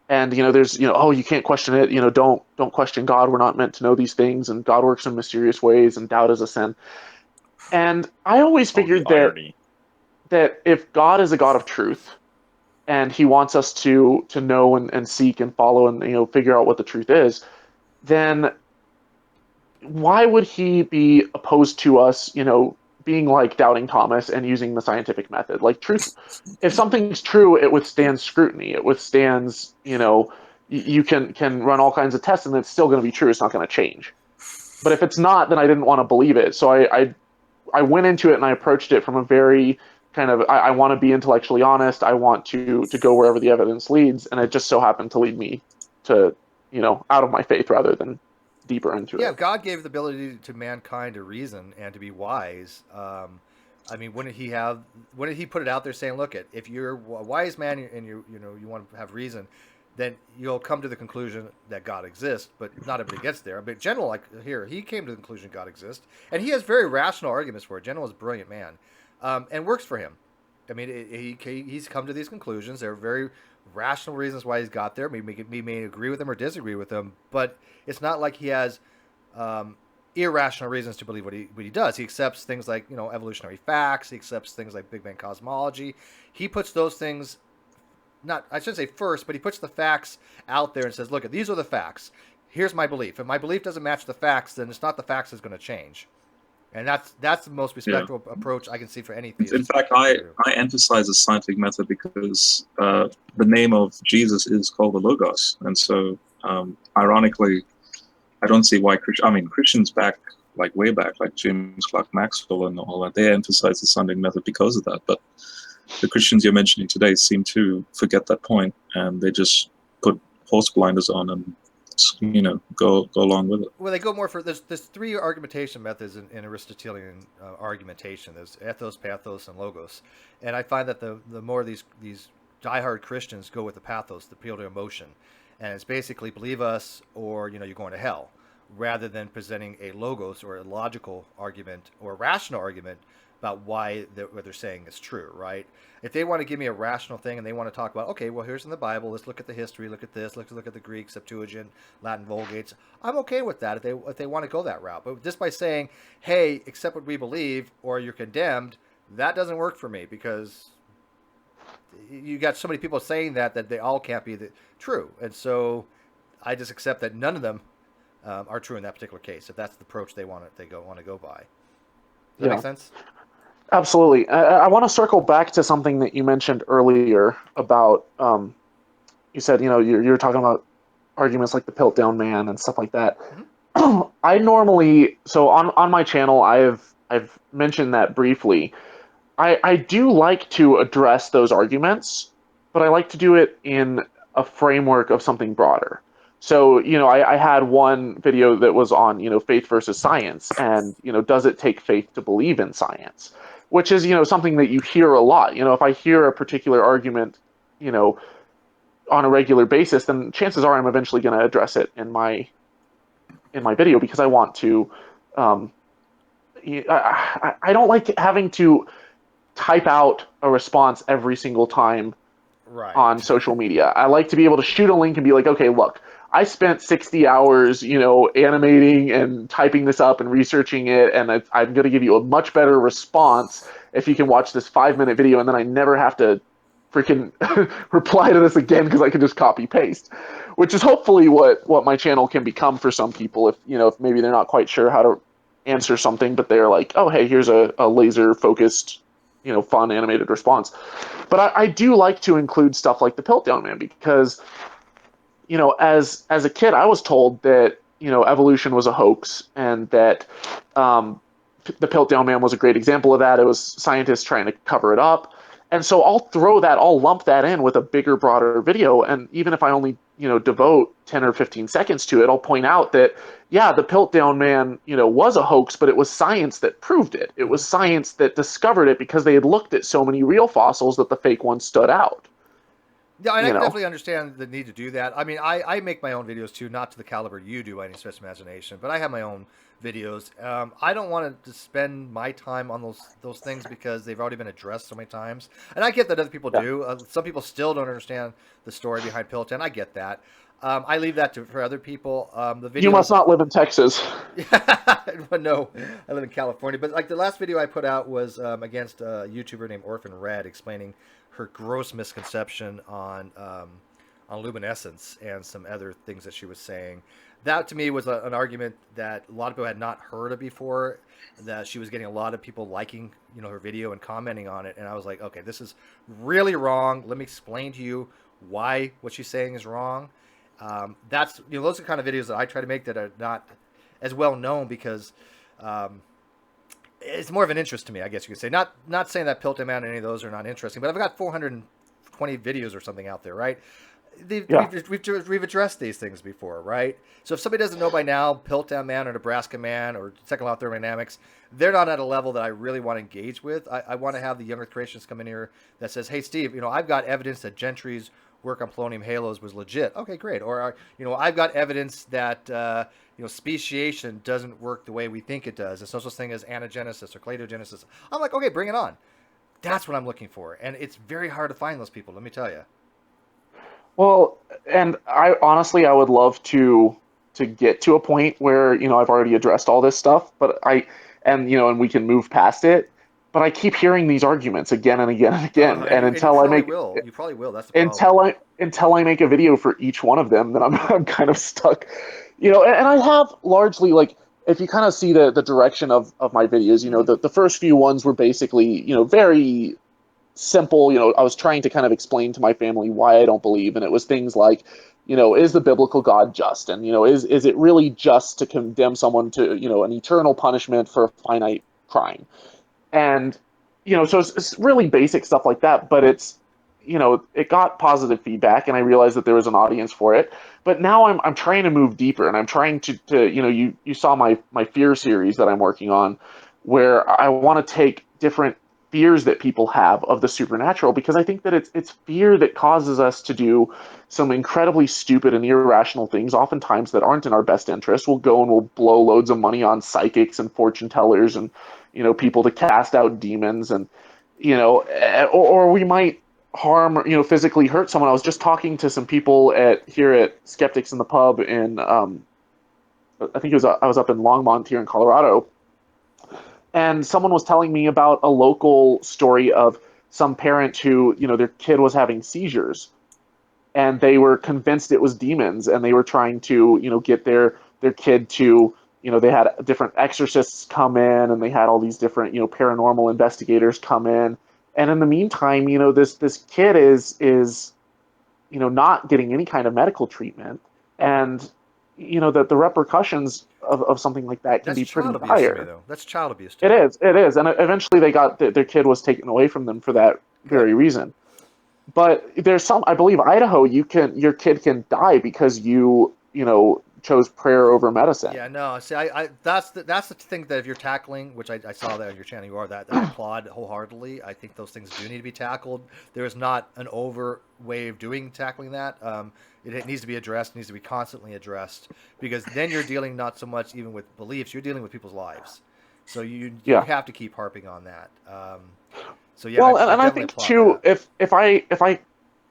And, you know, there's, you know, oh, you can't question it, you know, don't question God, we're not meant to know these things, and God works in mysterious ways, and doubt is a sin. And I always figured that if God is a God of truth, and he wants us to know and seek and follow and, you know, figure out what the truth is, then why would he be opposed to us, you know, being like Doubting Thomas and using the scientific method? Like, truth, if something's true, it withstands scrutiny. It withstands, you know, you can run all kinds of tests and it's still going to be true. It's not going to change. But if it's not, then I didn't want to believe it. So I went into it and I approached it from a very kind of, I want to be intellectually honest. I want to go wherever the evidence leads. And it just so happened to lead me to, you know, out of my faith rather than deeper into it. Yeah, God gave the ability to mankind to reason and to be wise. I mean, wouldn't he put it out there saying, look, if you're a wise man and you want to have reason, then you'll come to the conclusion that God exists, but not everybody gets there. But General, like here, he came to the conclusion God exists, and he has very rational arguments for it. General is a brilliant man. and works for him. I mean, he's come to these conclusions. There are very rational reasons why he's got there. We may agree with him or disagree with him, but it's not like he has irrational reasons to believe what he does. He accepts things like, evolutionary facts. He accepts things like Big Bang cosmology. He puts those things, not, I shouldn't say first, but he puts the facts out there and says, look, these are the facts. Here's my belief. If my belief doesn't match the facts, then it's not the facts that's going to change. And that's the most respectable approach I can see for any theist. In fact, I emphasize the scientific method because the name of Jesus is called the Logos. And so, ironically, I don't see why Christians way back, like James Clerk Maxwell and all that, they emphasize the scientific method because of that. But the Christians you're mentioning today seem to forget that point, and they just put horse blinders on and go along with it. Well, they go more for there's three argumentation methods in Aristotelian argumentation. There's ethos, pathos, and logos, and I find that the more these diehard Christians go with the pathos, the appeal to emotion, and it's basically believe us or you're going to hell, rather than presenting a logos or a logical argument or a rational argument about why what they're saying is true, right? If they want to give me a rational thing and they want to talk about, okay, well, here's in the Bible, let's look at the history, look at this, let's look at the Greek, Septuagint, Latin Vulgates, I'm okay with that if they want to go that route. But just by saying, hey, accept what we believe or you're condemned, that doesn't work for me, because you got so many people saying that they all can't be true. And so I just accept that none of them are true in that particular case, if that's the approach they want to go by. Does that make sense? Absolutely. I want to circle back to something that you mentioned earlier about, you said, you're talking about arguments like the Piltdown Man and stuff like that. Mm-hmm. I normally, so on my channel, I've mentioned that briefly. I do like to address those arguments, but I like to do it in a framework of something broader. So, I had one video that was on, faith versus science, and, does it take faith to believe in science? Which is, something that you hear a lot. If I hear a particular argument, on a regular basis, then chances are I'm eventually going to address it in my video, because I want to. I don't like having to type out a response every single time on social media. I like to be able to shoot a link and be like, okay, look, I spent 60 hours, animating and typing this up and researching it, and I'm going to give you a much better response if you can watch this 5-minute video, and then I never have to freaking reply to this again because I can just copy paste, which is hopefully what my channel can become for some people. If maybe they're not quite sure how to answer something, but they're like, oh, hey, here's a laser focused, fun animated response. But I do like to include stuff like the Piltdown Man, because as a kid, I was told that, evolution was a hoax, and that the Piltdown Man was a great example of that. It was scientists trying to cover it up. And so I'll lump that in with a bigger, broader video. And even if I only, devote 10 or 15 seconds to it, I'll point out that, yeah, the Piltdown Man, was a hoax, but it was science that proved it. It was science that discovered it, because they had looked at so many real fossils that the fake ones stood out. Yeah, and I definitely understand the need to do that. I mean, I make my own videos too, not to the caliber you do by any stretch of imagination, but I have my own videos. I don't want to spend my time on those things because they've already been addressed so many times. And I get that other people do. Some people still don't understand the story behind Piltdown. I get that. I leave that for other people. The video. You must not live in Texas. No, I live in California. But like the last video I put out was against a YouTuber named Orphan Red, explaining her gross misconception on luminescence and some other things that she was saying. That to me was an argument that a lot of people had not heard of before, that she was getting a lot of people liking, her video and commenting on it. And I was like, okay, this is really wrong. Let me explain to you why what she's saying is wrong. That's, those are the kind of videos that I try to make that are not as well known, because it's more of an interest to me, I guess you could say. Not saying that Piltdown Man and any of those are not interesting, but I've got 420 videos or something out there, right? We've addressed these things before, right? So if somebody doesn't know by now, Piltdown Man or Nebraska Man or second law of thermodynamics, they're not at a level that I really want to engage with. I want to have the young Earth creationists come in here that says, hey, Steve, I've got evidence that Gentry's work on polonium halos was legit. Okay, great. Or, I've got evidence that, speciation doesn't work the way we think it does. There's no such thing as anagenesis or cladogenesis. I'm like, okay, bring it on. That's what I'm looking for, and it's very hard to find those people. Let me tell you. Well, and I honestly, I would love to get to a point where, I've already addressed all this stuff, and we can move past it. But I keep hearing these arguments again and again and again, and And until I make you probably will. That's the problem. until I make a video for each one of them, then I'm kind of stuck. And I have largely, like, if you kind of see the direction of my videos, the first few ones were basically, very simple. I was trying to kind of explain to my family why I don't believe, and it was things like, is the biblical God just? And, is it really just to condemn someone to, an eternal punishment for a finite crime? And, so it's really basic stuff like that, but it got positive feedback, and I realized that there was an audience for it. But now I'm trying to move deeper, and I'm trying to you saw my fear series that I'm working on, where I want to take different fears that people have of the supernatural, because I think that it's fear that causes us to do some incredibly stupid and irrational things, oftentimes that aren't in our best interest. We'll go and we'll blow loads of money on psychics and fortune tellers and people to cast out demons, and or we might harm or physically hurt someone. I was just talking to some people here at Skeptics in the Pub in I think I was up in Longmont here in Colorado, and someone was telling me about a local story of some parent who, their kid was having seizures, and they were convinced it was demons, and they were trying to, get their kid to, they had different exorcists come in, and they had all these different, paranormal investigators come in. And in the meantime, this kid is not getting any kind of medical treatment, and that the repercussions of something like that can be pretty That's child abuse to me, dire. though. That's child abuse to It me. is, and eventually they got their kid was taken away from them for that very reason. But there's I believe Idaho, your kid can die because you chose prayer over medicine. Yeah, no. See, that's the thing that if you're tackling, which I saw that on your channel, you are that I applaud wholeheartedly. I think those things do need to be tackled. There is not an over way of tackling that. It needs to be addressed. It needs to be constantly addressed, because then you're dealing not so much even with beliefs. You're dealing with people's lives. So you have to keep harping on that. So yeah. Well, and I think too, that. if I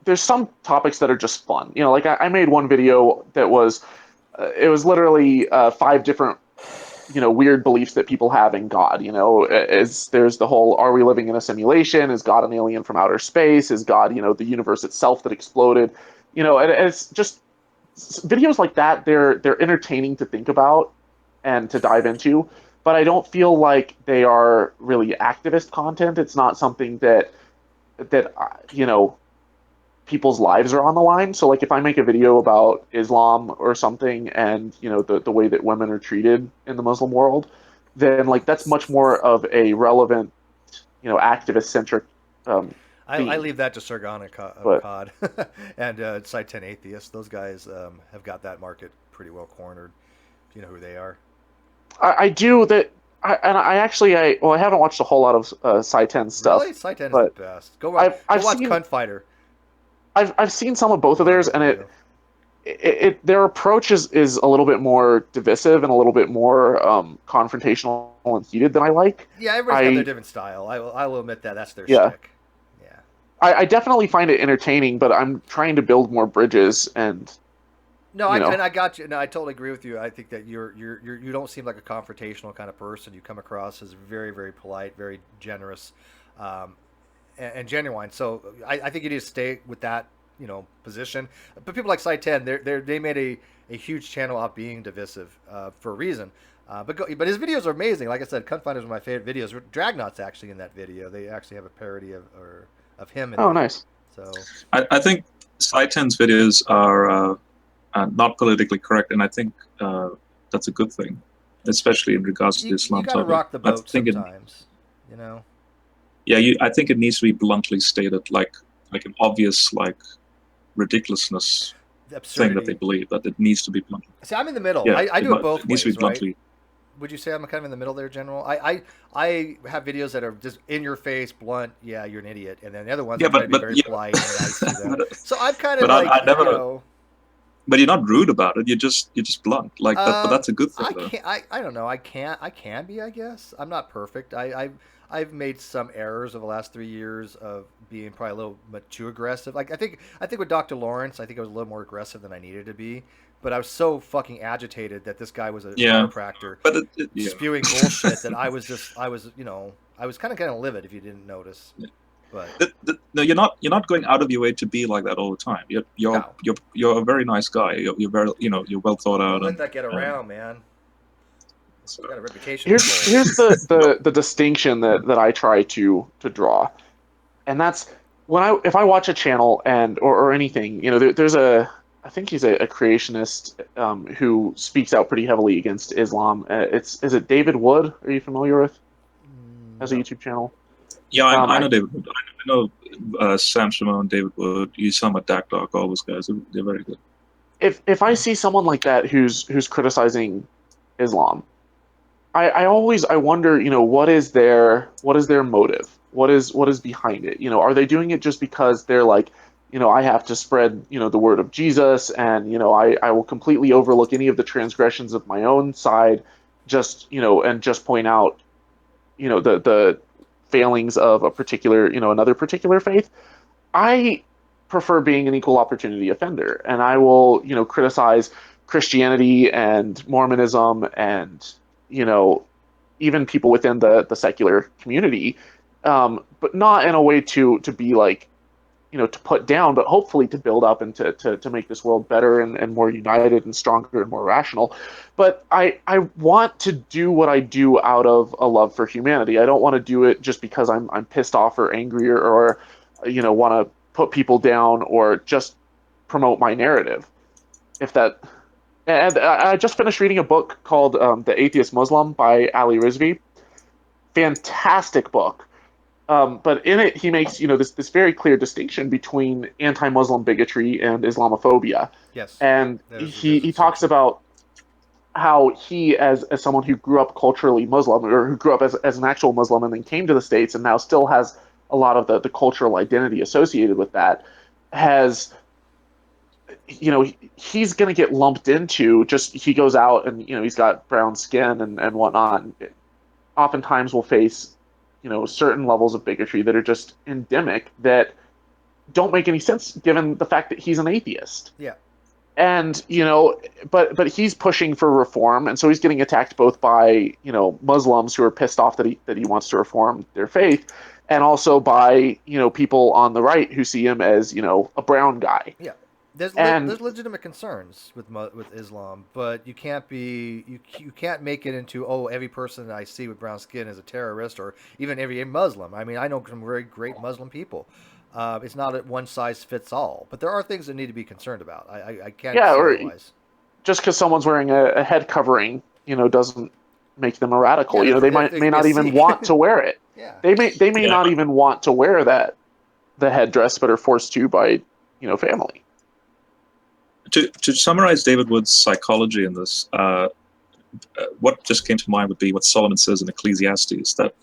there's some topics that are just fun. Like I made one video that was. It was literally 5 different, weird beliefs that people have in God. There's the whole, are we living in a simulation? Is God an alien from outer space? Is God, the universe itself that exploded? And it's just videos like that. They're entertaining to think about and to dive into, but I don't feel like they are really activist content. It's not something that people's lives are on the line. So like if I make a video about Islam or something, and the way that women are treated in the Muslim world, then like that's much more of a relevant, activist centric I leave that to Sargon Cod and Site 10 Atheists. Those guys have got that market pretty well cornered. If you know who they are. I do that. I haven't watched a whole lot of Site 10 stuff. Really? Site 10 is the best. Go watch Cunt Fighter. I've seen some of both of theirs, and their approach is a little bit more divisive and a little bit more confrontational and heated than I like. Yeah, everybody's got their different style. I will admit that that's their shtick. Yeah. I definitely find it entertaining, but I'm trying to build more bridges and. No, I got you. No, I totally agree with you. I think that you don't seem like a confrontational kind of person. You come across as very, very polite, very generous. And genuine. So I think you need to stay with that, position. But people like Site 10, they made a huge channel out being divisive for a reason. But his videos are amazing. Like I said, Cunt Finder is one of my favorite videos. Dragnot's actually in that video. They actually have a parody of him. Nice. So I think Site 10's videos are not politically correct, and I think that's a good thing, especially in regards to the Islam topic. You gotta rock the boat sometimes, Yeah, I think it needs to be bluntly stated, like an obvious, ridiculousness thing that they believe, that it needs to be bluntly. See, I'm in the middle. Yeah, I do it both ways, needs to be bluntly. Right? Would you say I'm kind of in the middle there, General? I have videos that are just in your face, blunt. Yeah, you're an idiot, and then the other ones are going to be very polite and nice to them. So I'm kind of but you're not rude about it. You're just blunt like that. But that's a good thing, I though. can't. I don't know. I can be. I guess I'm not perfect. I've made some errors over the last 3 years of being probably a little bit too aggressive. Like I think with Dr. Lawrence, I think I was a little more aggressive than I needed to be. But I was so fucking agitated that this guy was a Yeah, chiropractor but yeah. spewing bullshit that I was I was kind of livid if you didn't notice. But No, you're not going out of your way to be like that all the time. no, You're a very nice guy. You're very, you're well thought don't out, let that get and around, man. so, You got a reputation. to Here's uphold. the distinction that I try to draw, and that's when if I watch a channel or anything, there's I think he's a creationist who speaks out pretty heavily against Islam. Is it David Wood? Are you familiar with? Has a No. YouTube channel. yeah, Um, I I, know David Wood. I know Sam Shimon, David Wood, Usama Dakdok, all those guys. They're very good. if I see someone like that who's criticizing Islam, I wonder, what is their motive? What is behind it? Are they doing it just because they're like, I have to spread, the word of Jesus, and I will completely overlook any of the transgressions of my own side, just and just point out, the failings of a particular, another particular faith. I prefer being an equal opportunity offender, and I will, criticize Christianity and Mormonism and, you know, even people within the secular community, but not in a way to be like, to put down, but hopefully to build up and to make this world better and more united and stronger and more rational. But I want to do what I do out of a love for humanity. I don't want to do it just because I'm pissed off or angry or want to put people down or just promote my narrative. If that and I just finished reading a book called The Atheist Muslim by Ali Rizvi. Fantastic book. But in it, he makes this very clear distinction between anti-Muslim bigotry and Islamophobia, Yes, and there's he talks distinction. about how he, as someone who grew up culturally Muslim or who grew up as an actual Muslim and then came to the States and now still has a lot of the cultural identity associated with that, has he's going to get lumped into just he goes out and he's got brown skin and whatnot. Oftentimes will face certain levels of bigotry that are just endemic that don't make any sense given the fact that he's an atheist. Yeah. And but he's pushing for reform, and so he's getting attacked both by Muslims who are pissed off that he wants to reform their faith, and also by people on the right who see him as a brown guy. Yeah. And There's legitimate concerns with Islam, but you can't make it into, oh, every person that I see with brown skin is a terrorist, or even every Muslim. I mean, I know some very great Muslim people. It's not a one size fits all, but there are things that need to be concerned about. I can't yeah, say or otherwise. just because someone's wearing a head covering, doesn't make them a radical. Yeah, They they may could be a not even Sikh. want to wear it. Yeah. They may Yeah. not even want to wear the headdress, but are forced to by family. To summarize David Wood's psychology in this, what just came to mind would be what Solomon says in Ecclesiastes, that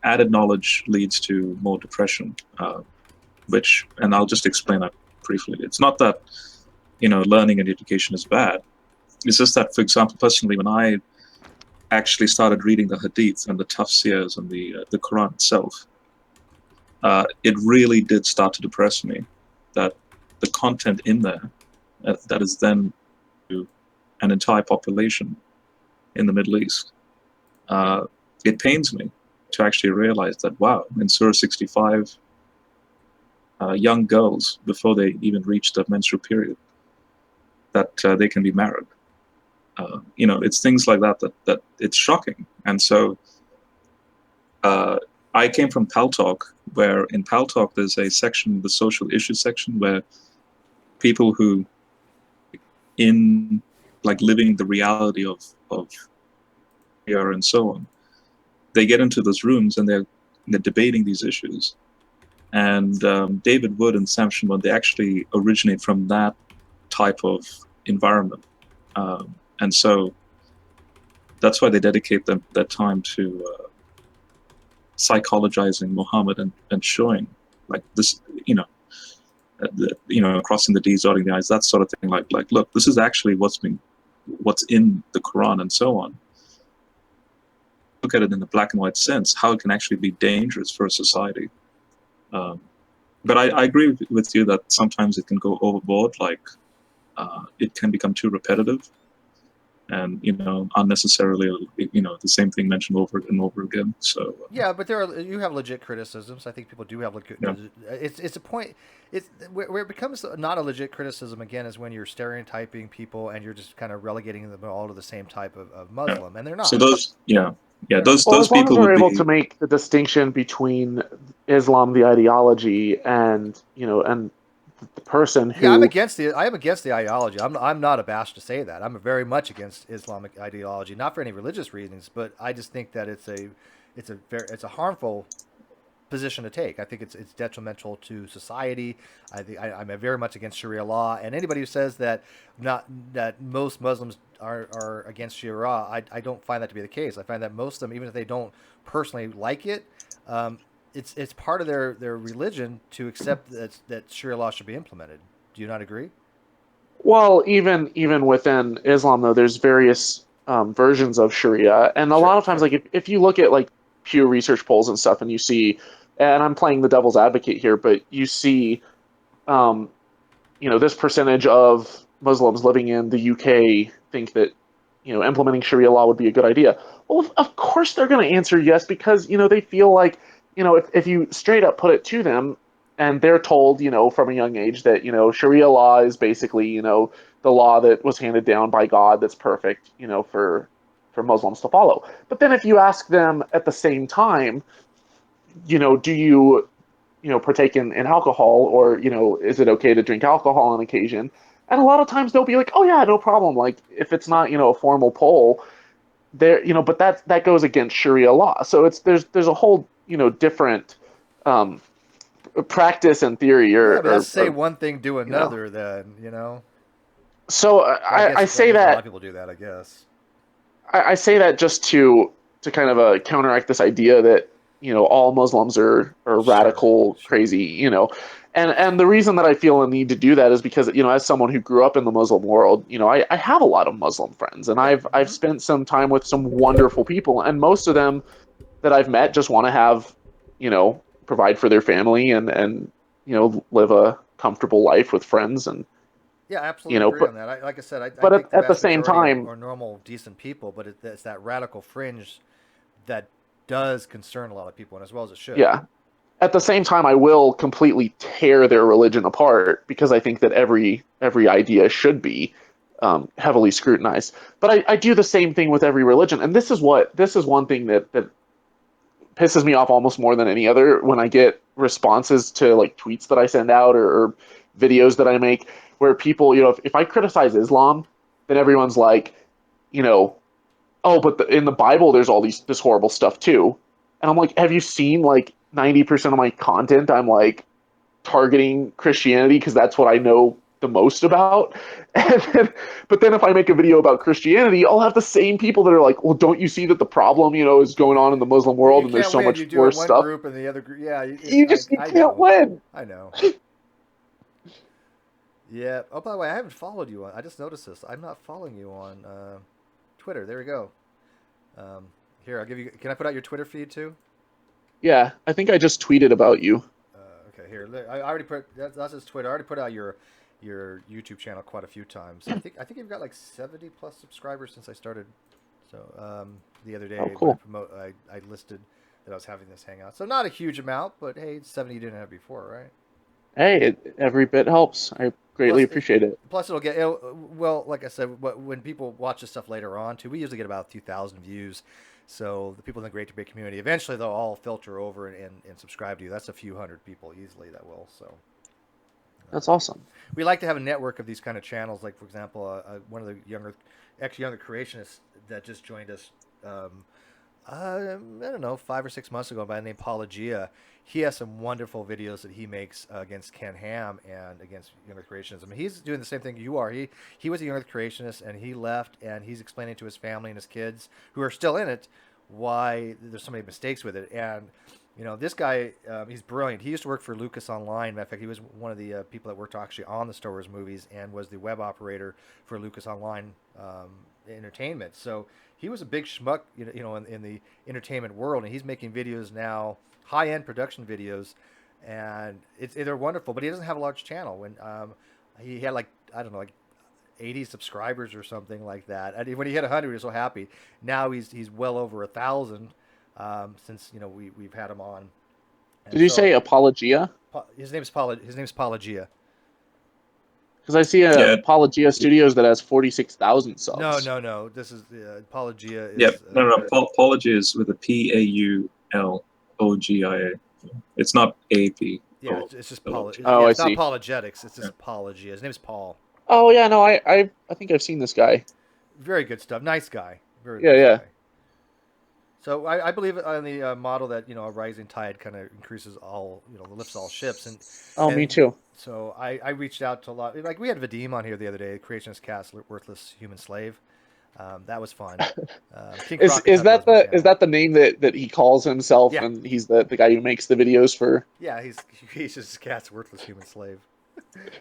added knowledge leads to more depression, and I'll just explain that briefly. It's not that, learning and education is bad. It's just that, for example, personally, when I actually started reading the Hadith and the Tafsirs and the Quran itself, it really did start to depress me that the content in there that is then to an entire population in the Middle East. It pains me to actually realize that, wow, in Surah 65, young girls, before they even reach the menstrual period, that they can be married. It's things like that it's shocking. And so I came from Paltalk, where in Paltalk there's a section, the social issues section, where people who in like living the reality of fear and so on, they get into those rooms and they're debating these issues. And David Wood and Sam Shimon, they actually originate from that type of environment. And so that's why they dedicate their time to psychologizing Muhammad and showing like this, crossing the D's, dotting the I's, that sort of thing. Like, look, this is actually what's in the Quran and so on. Look at it in the black and white sense, how it can actually be dangerous for a society. But I agree with you that sometimes it can go overboard, like it can become too repetitive and, unnecessarily, the same thing mentioned over and over again. So yeah, but you have legit criticisms. I think people do have legit. Yeah. It's a point. It's where it becomes not a legit criticism again is when you're stereotyping people and you're just kind of relegating them all to the same type of Muslim, and they're not. So those, They're those Well, as long as people we're would able be. to make the distinction between Islam, the ideology, and and the person who, Yeah, I'm against the ideology. I'm not abashed to say that. I'm very much against Islamic ideology, not for any religious reasons, but I just think that it's a harmful position to take. I think it's detrimental to society. I'm very much against Sharia law, and anybody who says that most Muslims are against Sharia, I don't find that to be the case. I find that most of them, even if they don't personally like it, it's part of their religion to accept that Sharia law should be implemented. Do you not agree? well, even within Islam, though, there's various versions of Sharia, and a Sure, lot of times, sure. like if you look at like Pew Research polls and stuff, and you see, and I'm playing the devil's advocate here, but you see, um, this percentage of Muslims living in the UK think that implementing Sharia law would be a good idea. Well, of course they're going to answer yes because they feel like if you straight up put it to them and they're told from a young age that Sharia law is basically the law that was handed down by God that's perfect for Muslims to follow. But then if you ask them at the same time, do you partake in alcohol or is it okay to drink alcohol on occasion, and a lot of times they'll be like, oh yeah, no problem, like if it's not a formal poll there, but that goes against Sharia law, so it's there's a whole different um practice and theory Yeah, but that's say or one thing, do you know another. Then so Well, I I say guess a lot of that people do that. I guess. I say that just to kind of counteract this idea that all Muslims are Sure, radical, sure. crazy, and the reason that I feel a need to do that is because as someone who grew up in the Muslim world, I have a lot of Muslim friends, and Yeah. I've spent some time with some wonderful people, and most of them that I've met just want to have provide for their family and live a comfortable life with friends and Yeah, I absolutely agree but on that. Like I said, I but think the at the vast same majority time, are normal, decent people, but it's that radical fringe that does concern a lot of people, and as well as it should. yeah. At the same time, I will completely tear their religion apart because I think that every idea should be heavily scrutinized. But I do the same thing with every religion, and this is one thing that pisses me off almost more than any other when I get responses to like tweets that I send out or videos that I make where people, if I criticize Islam, then everyone's like, you know, oh, but in the Bible, there's all this horrible stuff too. And I'm like, have you seen like 90% of my content? I'm like targeting Christianity because that's what I know the most about. But then if I make a video about Christianity, I'll have the same people that are like, well, don't you see that the problem, is going on in the Muslim You world and there's can't so win. much You do it worse one stuff? group and the other group. Yeah, You I can't know. win. I know. Yeah. Oh, by the way, I haven't followed you on. I just noticed this. I'm not following you on Twitter. There we go. Here, I'll give you. Can I put out your Twitter feed too? Yeah, I think I just tweeted about you. Okay, here. I already put that's his Twitter. I already put out your YouTube channel quite a few times. I think you've got like 70 plus subscribers since I started. So the other day Oh, when cool. I listed that I was having this hangout. So not a huge amount, but hey, 70 you didn't have before, right? Hey, every bit helps. I greatly Plus, appreciate it. well, like I said, when people watch this stuff later on too, we usually get about 2,000 views. So the people in the Great Debate community, eventually they'll all filter over and subscribe to you. That's a few hundred people easily that will. So That's awesome. we like to have a network of these kind of channels. Like for example, one of the younger creationists that just joined us. I don't know, 5 or 6 months ago, by the name Apologia. He has some wonderful videos that he makes against Ken Ham and against Young Earth Creationism. He's doing the same thing you are. He was a Young Earth Creationist, and he left, and he's explaining to his family and his kids, who are still in it, why there's so many mistakes with it. And You know, this guy, he's brilliant. He used to work for Lucas Online. Matter of fact, he was one of the people that worked actually on the Star Wars movies and was the web operator for Lucas Online Entertainment. So he was a big schmuck, in the entertainment world, and he's making videos now, high-end production videos, and they're wonderful. But he doesn't have a large channel. When he had like I don't know, like 80 subscribers or something like that. And when he hit 100, he was so happy. Now he's well over 1,000 since we've had him on. And Did you say Apologia? His name's Pelagia. Because I see Apologia Studios that has 46,000 subs. No. This is Pelagia. Yeah, no. Apology is with a Paulogia. It's not AP. Yeah, it's just it's I not see. apologetics. It's just Pelagia. His name's Paul. Oh yeah, no, I think I've seen this guy. Very good stuff. Nice guy. Very Yeah, nice yeah. guy. So I believe on the model that a rising tide kind of increases all lifts all ships and Me too. So I reached out to a lot, like we had Vadim on here the other day, Creationist Cast, Worthless Human Slave. That was fun. King Is Crockett that the name that he calls himself, Yeah. and he's the guy who makes the videos for? Yeah, he's Creationist Cast, Worthless Human Slave.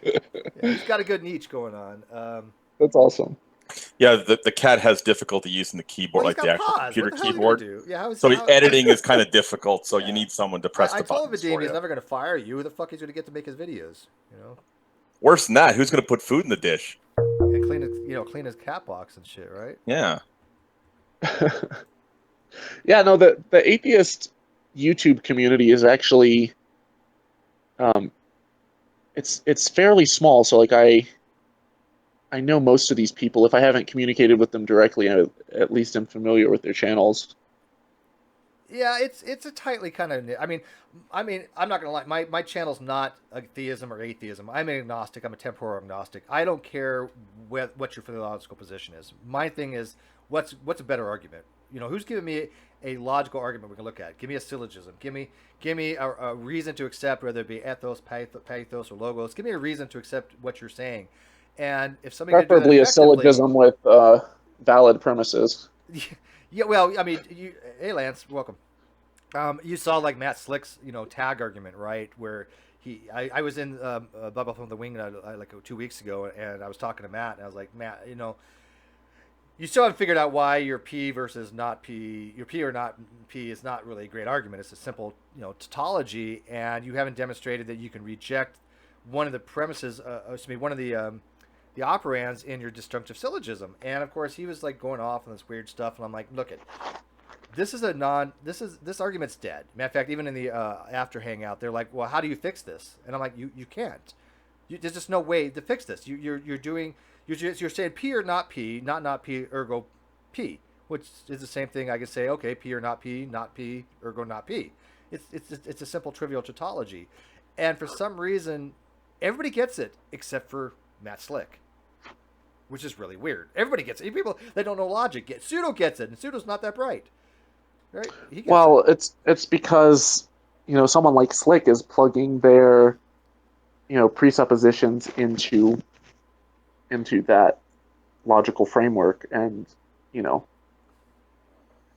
Yeah, he's got a good niche going on. That's awesome. Yeah, the cat has difficulty using the keyboard, Well, like the actual computer what the hell keyboard. do? Yeah, So editing is kind of difficult. So you need someone to press I the told buttons Vadim for he's you. never going to fire you. Who the fuck is going to get to make his videos? Worse than that, who's going to put food in the dish? And clean his cat box and shit, right? Yeah. Yeah, no, the atheist YouTube community is actually, it's fairly small. So like I know most of these people. If I haven't communicated with them directly, I at least am familiar with their channels. Yeah, it's a tightly kind of. I mean, I'm not gonna lie. My channel's not a theism or atheism. I'm an agnostic. I'm a temporal agnostic. I don't care what your philosophical position is. My thing is what's a better argument. Who's giving me a logical argument we can look at? Give me a syllogism. Give me a reason to accept, whether it be ethos, pathos, or logos. Give me a reason to accept what you're saying. And if somebody Preferably a syllogism with valid premises. Yeah, well, I mean, hey Lance, welcome. You saw like Matt Slick's, tag argument, right? Where I was in Bubble from the Wing like 2 weeks ago, and I was talking to Matt, and I was like, Matt, you still haven't figured out why your P versus not P, your P or not P is not really a great argument. It's a simple, tautology, and you haven't demonstrated that you can reject one of the premises, one of the operands in your disjunctive syllogism. And of course, he was like going off on this weird stuff, and I'm like, look it. This argument's dead. Matter of fact, even in the after hangout, they're like, well, how do you fix this? And I'm like, you can't. There's just no way to fix this. You're saying P or not P, not P, ergo P, which is the same thing. I can say, okay, P or not P, ergo not P. It's a simple trivial tautology, and for some reason, everybody gets it except for Matt Slick, which is really weird. Everybody gets it. People that don't know logic Pseudo gets it, and Pseudo's not that bright. Right? It's because someone like Slick is plugging their presuppositions into that logical framework, and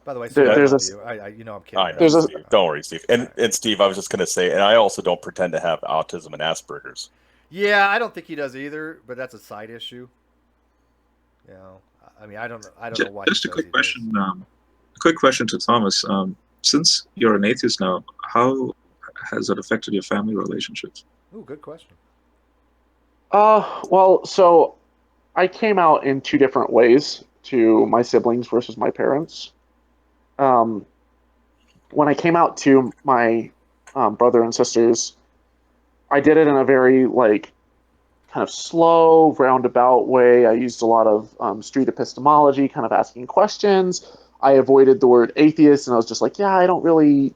By the way, Steve, there's I'm kidding. I know, Steve. Don't worry, Steve. And Steve, I was just going to say, and I also don't pretend to have autism and Asperger's. Yeah, I don't think he does either, but that's a side issue. I mean, I don't know why. Just a quick question. Quick question to Thomas. Since you're an atheist now, how has it affected your family relationships? Ooh, good question. Well, so I came out in two different ways to my siblings versus my parents. When I came out to my brother and sisters, I did it in a very kind of slow, roundabout way. I used a lot of street epistemology, kind of asking questions. I avoided the word atheist, and I was just like, yeah, I don't really,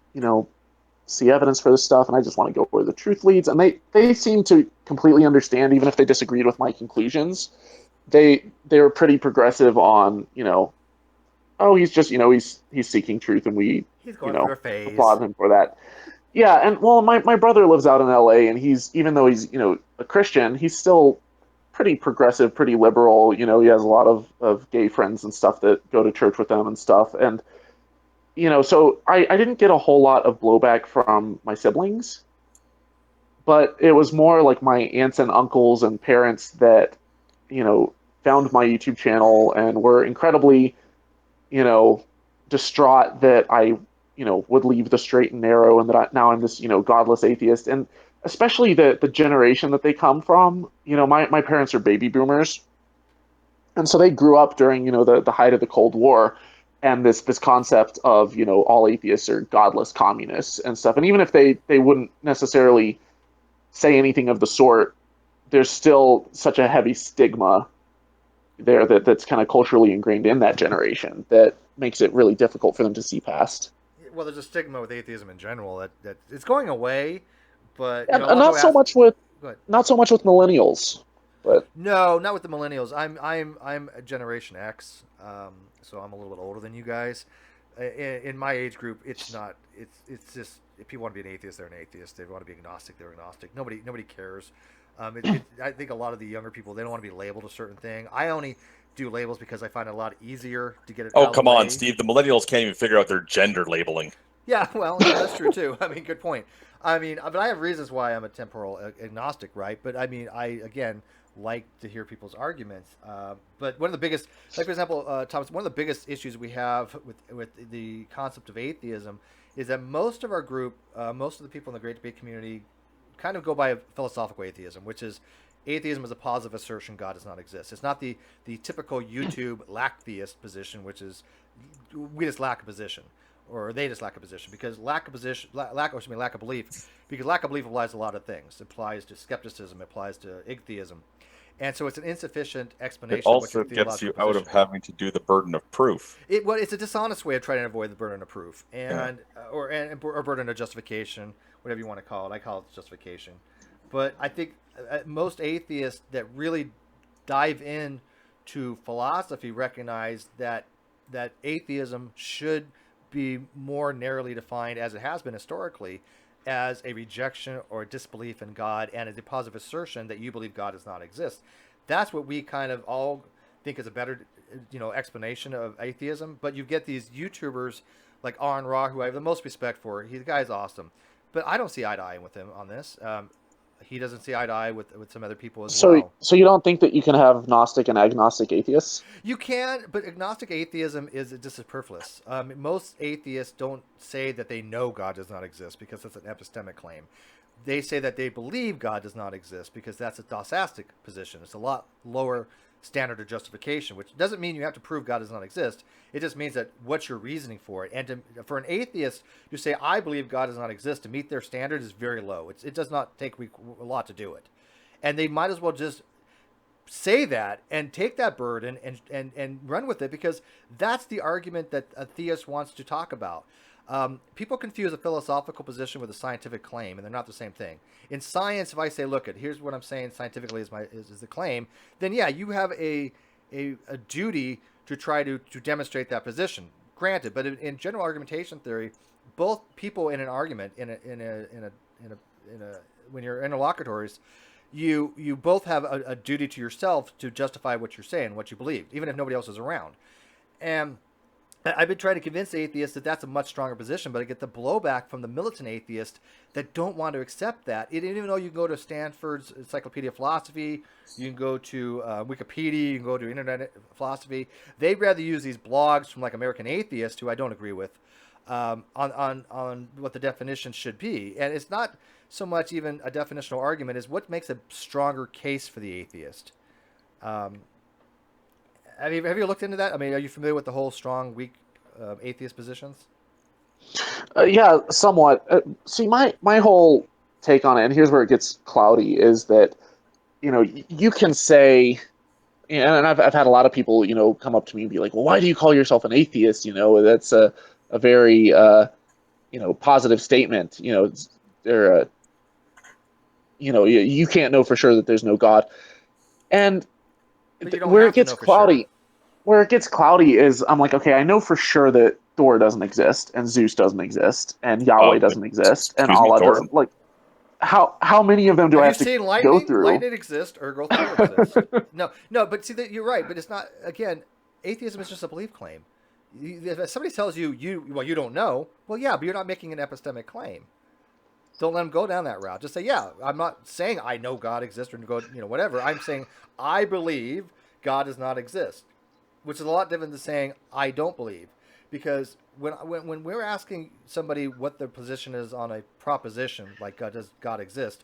see evidence for this stuff, and I just want to go where the truth leads. And they seemed to completely understand, even if they disagreed with my conclusions. They were pretty progressive on, oh, he's just, he's seeking truth, and we, He's going through a phase. Applaud him for that. Yeah, and well, my brother lives out in LA, and even though he's a Christian, he's still pretty progressive, pretty liberal. He has a lot of gay friends and stuff that go to church with them and stuff. And so I didn't get a whole lot of blowback from my siblings, but it was more like my aunts and uncles and parents that, you know, found my YouTube channel and were incredibly, you know, distraught that I, would leave the straight and narrow and that now I'm this, godless atheist. And especially the generation that they come from, my parents are baby boomers. And so they grew up during, the height of the Cold War and this concept of, all atheists are godless communists and stuff. And even if they wouldn't necessarily say anything of the sort, there's still such a heavy stigma there that's kind of culturally ingrained in that generation that makes it really difficult for them to see past. Well, there's a stigma with atheism in general that it's going away, but And, a and lot of not people so ask. much with Go ahead. not so much with millennials, but No, not with the millennials. I'm a Generation X, so I'm a little bit older than you guys. In my age group, it's not. It's just if people want to be an atheist, they're an atheist. If they want to be agnostic, they're agnostic. Nobody cares. I think a lot of the younger people, they don't want to be labeled a certain thing. I only do labels because I find it a lot easier to get it Oh, out of the come on, way. Steve. The millennials can't even figure out their gender labeling. Yeah, well, yeah, that's true too. I mean, good point. I mean, but I have reasons why I'm a temporal agnostic, right? But I mean, I again like to hear people's arguments. But one of the biggest, like for example, Thomas, one of the biggest issues we have with the concept of atheism is that most of our group, most of the people in the Great Debate community, kind of go by philosophical atheism, which is atheism is a positive assertion God does not exist. It's not the typical YouTube lack theist position, which is we just lack a position, or they just lack a position because lack of position, lack of belief, because lack of belief applies to a lot of things. It applies to skepticism, it applies to atheism, and so it's an insufficient It explanation of what also your gets you theological out position of having to do the burden of proof. it's a dishonest way of trying to avoid the burden of proof or burden of justification, whatever you want to call it. I call it justification. But I think most atheists that really dive in to philosophy recognize that atheism should be more narrowly defined, as it has been historically, as a rejection or a disbelief in God and as a positive assertion that you believe God does not exist. That's what we kind of all think is a better, explanation of atheism. But you get these YouTubers like Aaron Ra, who I have the most respect for. The guy's awesome, but I don't see eye to eye with him on this. He doesn't see eye to eye with some other people as so well. so you don't think that you can have Gnostic and agnostic atheists? You can, but agnostic atheism is just superfluous. Most atheists don't say that they know God does not exist because that's an epistemic claim. They say that they believe God does not exist because that's a dosastic position. It's a lot lower standard of justification, which doesn't mean you have to prove God does not exist. It just means that what's your reasoning for it. And for an atheist, you say, I believe God does not exist, to meet their standard is very low. It does not take a lot to do it. And they might as well just say that and take that burden and run with it, because that's the argument that a theist wants to talk about. People confuse a philosophical position with a scientific claim, and they're not the same thing. In science, if I say, look, here's what I'm saying scientifically is the claim, then yeah, you have a duty to try to demonstrate that position. Granted, but in general argumentation theory, both people in an argument when you're interlocutors, you both have a duty to yourself to justify what you're saying, what you believe, even if nobody else is around. And I've been trying to convince atheists that that's a much stronger position, but I get the blowback from the militant atheists that don't want to accept that. Even though you can go to Stanford's Encyclopedia of Philosophy, you can go to Wikipedia, you can go to Internet Philosophy, they'd rather use these blogs from like American Atheists, who I don't agree with, on what the definition should be. And it's not so much even a definitional argument as what makes a stronger case for the atheist. Have you looked into that? I mean, are you familiar with the whole strong, weak atheist positions? Yeah, somewhat. See, my whole take on it, and here's where it gets cloudy, is that you can say, and I've had a lot of people come up to me and be like, well, why do you call yourself an atheist? That's a very positive statement. They're you can't know for sure that there's no God, and But you don't where have it to gets know for sure. cloudy. Where it gets cloudy is I'm like, okay, I know for sure that Thor doesn't exist, and Zeus doesn't exist, and Yahweh doesn't exist, and Excuse me, Allah Thor? doesn't. Like, how many of them do Have I you have to seen go lightning? through? Lightning exists, ergo Thor exists. No, but see that you're right. But it's not. Again, atheism is just a belief claim. If somebody tells you you don't know, well, yeah, but you're not making an epistemic claim. Don't let them go down that route. Just say, yeah, I'm not saying I know God exists or go, whatever. I'm saying I believe God does not exist, which is a lot different than saying I don't believe. Because when we're asking somebody what their position is on a proposition, like does God exist,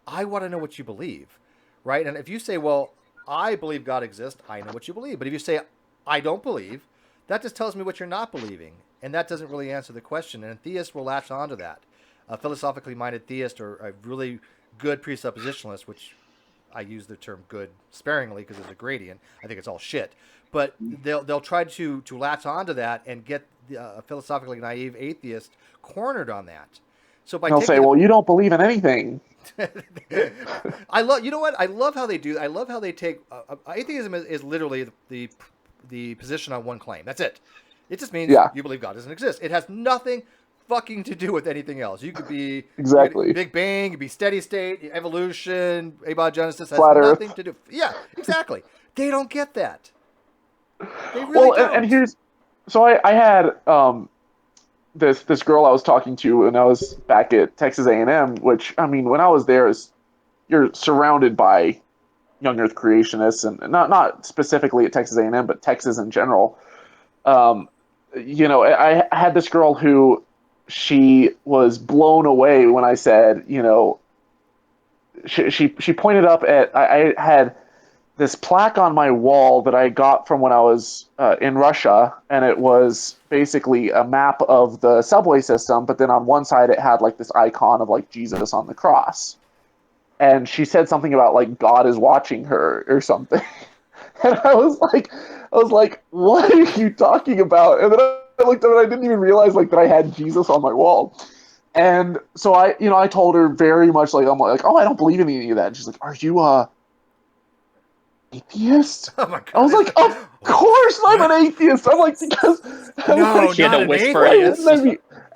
I want to know what you believe, right? And if you say, well, I believe God exists, I know what you believe. But if you say, I don't believe, that just tells me what you're not believing. And that doesn't really answer the question. And theists will latch onto that. A philosophically minded theist or a really good presuppositionalist, which I use the term good sparingly because there's a gradient. I think it's all shit. But they'll try to latch onto that and get a philosophically naive atheist cornered on that. So by They'll say, well, you don't believe in anything. I love, you know what? I love how they do. I love how they take atheism is literally the position on one claim. That's it. It just means you believe God doesn't exist. It has nothing fucking to do with anything else. You could be exactly Big Bang, you could be steady state, evolution, abiogenesis has Flat nothing Earth. to do. Yeah, exactly. They don't get that. They really don't. And here's so I had this girl I was talking to when I was back at Texas A&M, which I mean when I was there you're surrounded by young Earth creationists and not specifically at Texas A&M but Texas in general. I had this girl who she was blown away when I said, she pointed up at I had this plaque on my wall that I got from when I was in Russia, and it was basically a map of the subway system, but then on one side it had like this icon of like Jesus on the cross. And she said something about like God is watching her or something. And I was like, what are you talking about? And then I looked up and I didn't even realize like that I had Jesus on my wall. And so I told her very much like, I'm like, oh, I don't believe in any of that. And she's like, are you atheist? Oh my God. I was like, of course I'm an atheist. I'm like, because no, She had not to an whisper atheist.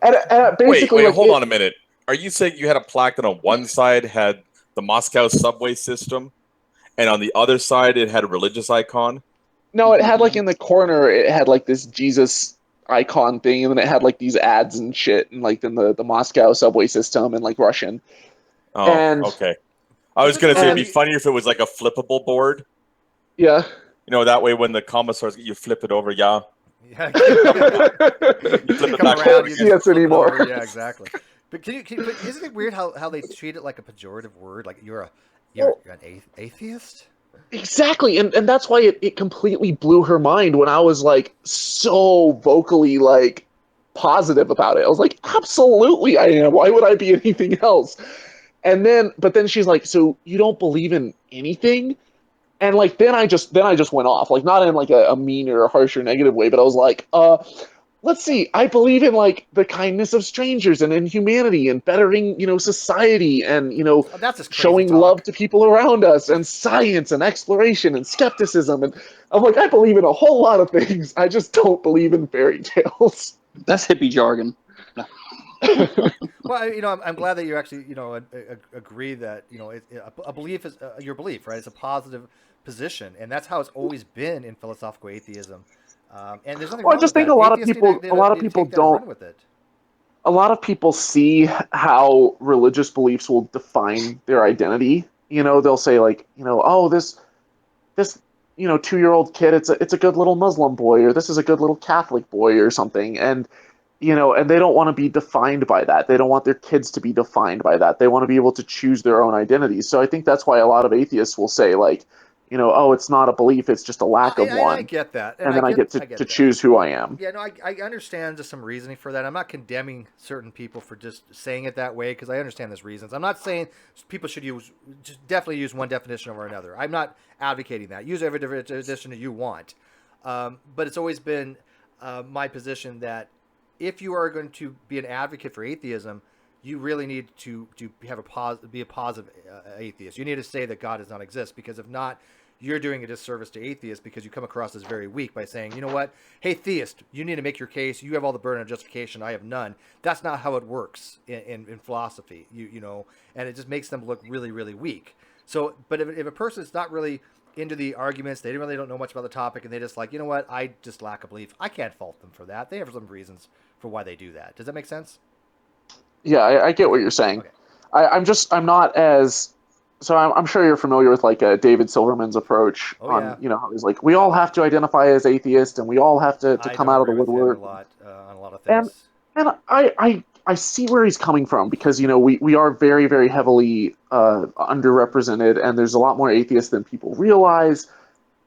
and basically, wait, hold on a minute. Are you saying you had a plaque that on one side had the Moscow subway system, and on the other side it had a religious icon? No, it had like in the corner, it had like this Jesus icon thing, and then it had like these ads and shit, and like then the Moscow subway system and like Russian. Oh, And okay. I was going to say it'd be funnier if it was like a flippable board. Yeah. That way when the commissars you flip it over, yeah. Yeah. You flip it back over. You see us flip it anymore. over. Yeah, exactly. But but isn't it weird how they treat it like a pejorative word? Like you're an atheist? Exactly, and that's why it completely blew her mind when I was like so vocally like positive about it. I was like, absolutely I am. Why would I be anything else? But then she's like, so you don't believe in anything? And like then I just went off, like not in like a mean or a harsh or negative way, but I was like, let's see, I believe in like the kindness of strangers and in humanity and bettering, society and, That's just crazy showing talk. love to people around us and science and exploration and skepticism. And I'm like, I believe in a whole lot of things. I just don't believe in fairy tales. That's hippie jargon. Well, I'm glad that you actually, agree that, a belief is your belief, right? It's a positive position, and that's how it's always been in philosophical atheism. And there's nothing Well, I wrong just with think that. a lot of Atheists people, need to, a lot of need to people take that and run don't. with it. A lot of people see how religious beliefs will define their identity. They'll say like, oh, this 2-year-old kid, it's a good little Muslim boy, or this is a good little Catholic boy, or something, and and they don't want to be defined by that. They don't want their kids to be defined by that. They want to be able to choose their own identity. So I think that's why a lot of atheists will say like, oh, it's not a belief, it's just a lack of one. I get that, and then I get to choose who I am. Yeah, no, I understand just some reasoning for that. I'm not condemning certain people for just saying it that way because I understand there's reasons. I'm not saying people should definitely use one definition over another. I'm not advocating that. Use every definition that you want. But it's always been my position that if you are going to be an advocate for atheism, you really need to be a positive atheist. You need to say that God does not exist, because if not, you're doing a disservice to atheists because you come across as very weak by saying, you know what, hey, theist, you need to make your case. You have all the burden of justification. I have none. That's not how it works in philosophy, and it just makes them look really, really weak. So, but if a person is not really into the arguments. They really don't know much about the topic, and they just like, you know what? I just lack a belief. I can't fault them for that. They have some reasons for why they do that. Does that make sense? Yeah, I get what you're saying. Okay. I'm not as so I'm sure you're familiar with like David Silverman's approach Oh, on yeah. how he's like we all have to identify as atheist and we all have to I come don't out of the agree with him a woodwork. lot on a lot of And things. and I see where he's coming from because we are very very heavily underrepresented and there's a lot more atheists than people realize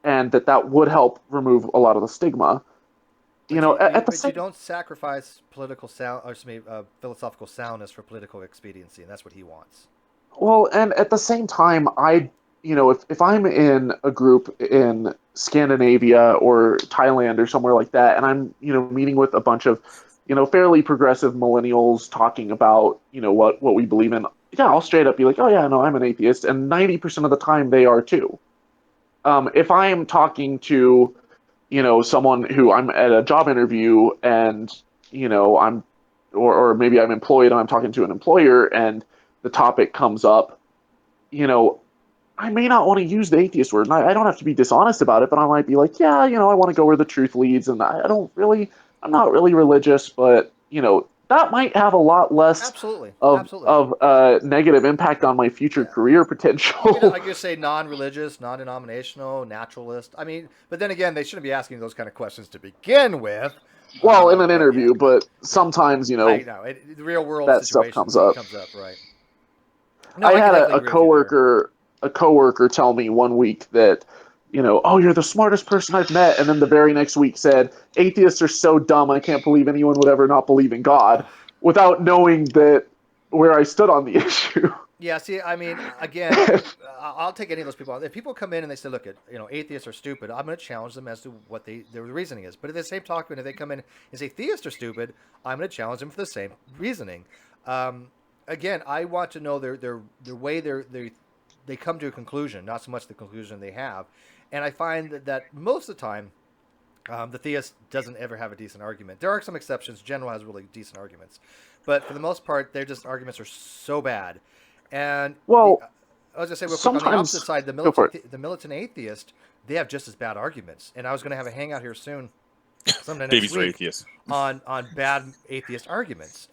and that would help remove a lot of the stigma. But At the but you same don't sacrifice political sound, or excuse me, philosophical soundness for political expediency, and that's what he wants. Well, and at the same time, if I'm in a group in Scandinavia or Thailand or somewhere like that, and I'm, meeting with a bunch of, fairly progressive millennials talking about, what we believe in, yeah, I'll straight up be like, oh yeah, no, I'm an atheist, and 90% of the time they are too. If I'm talking to, someone who I'm at a job interview and, I'm, or maybe I'm employed and I'm talking to an employer and the topic comes up, you know, I may not want to use the atheist word, and I don't have to be dishonest about it, but I might be like, yeah, I want to go where the truth leads, and I'm not really religious, but that might have a lot less Absolutely, of absolutely. negative impact on my future Yeah. career I potential. could say non-religious, non-denominational, naturalist. I mean, but then again, they shouldn't be asking those kind of questions to begin with. Well, in an But yeah, interview, but yeah, sometimes I know the real world that stuff situations comes up. comes up, right? No, I I can had definitely a agree with you there. coworker tell me one week that, oh, you're the smartest person I've met, and then the very next week said, atheists are so dumb, I can't believe anyone would ever not believe in God, Ugh. without knowing that where I stood on the issue. Yeah, see, I mean, again, I'll take any of those people. If people come in and they say, "Look, atheists are stupid," I'm going to challenge them as to what their reasoning is. But if the same talk, if they come in and say theists are stupid, I'm going to challenge them for the same reasoning. Again, I want to know their way they come to a conclusion, not so much the conclusion they have. And I find that most of the time, the theist doesn't ever have a decent argument. There are some exceptions. General has really decent arguments, but for the most part, their just arguments are so bad. And Well, I was gonna say real quick on the opposite sometimes side, go for it. the militant atheist, they have just as bad arguments. And I was gonna have a hangout here soon, sometime next Babies are week, atheists. on bad atheist arguments.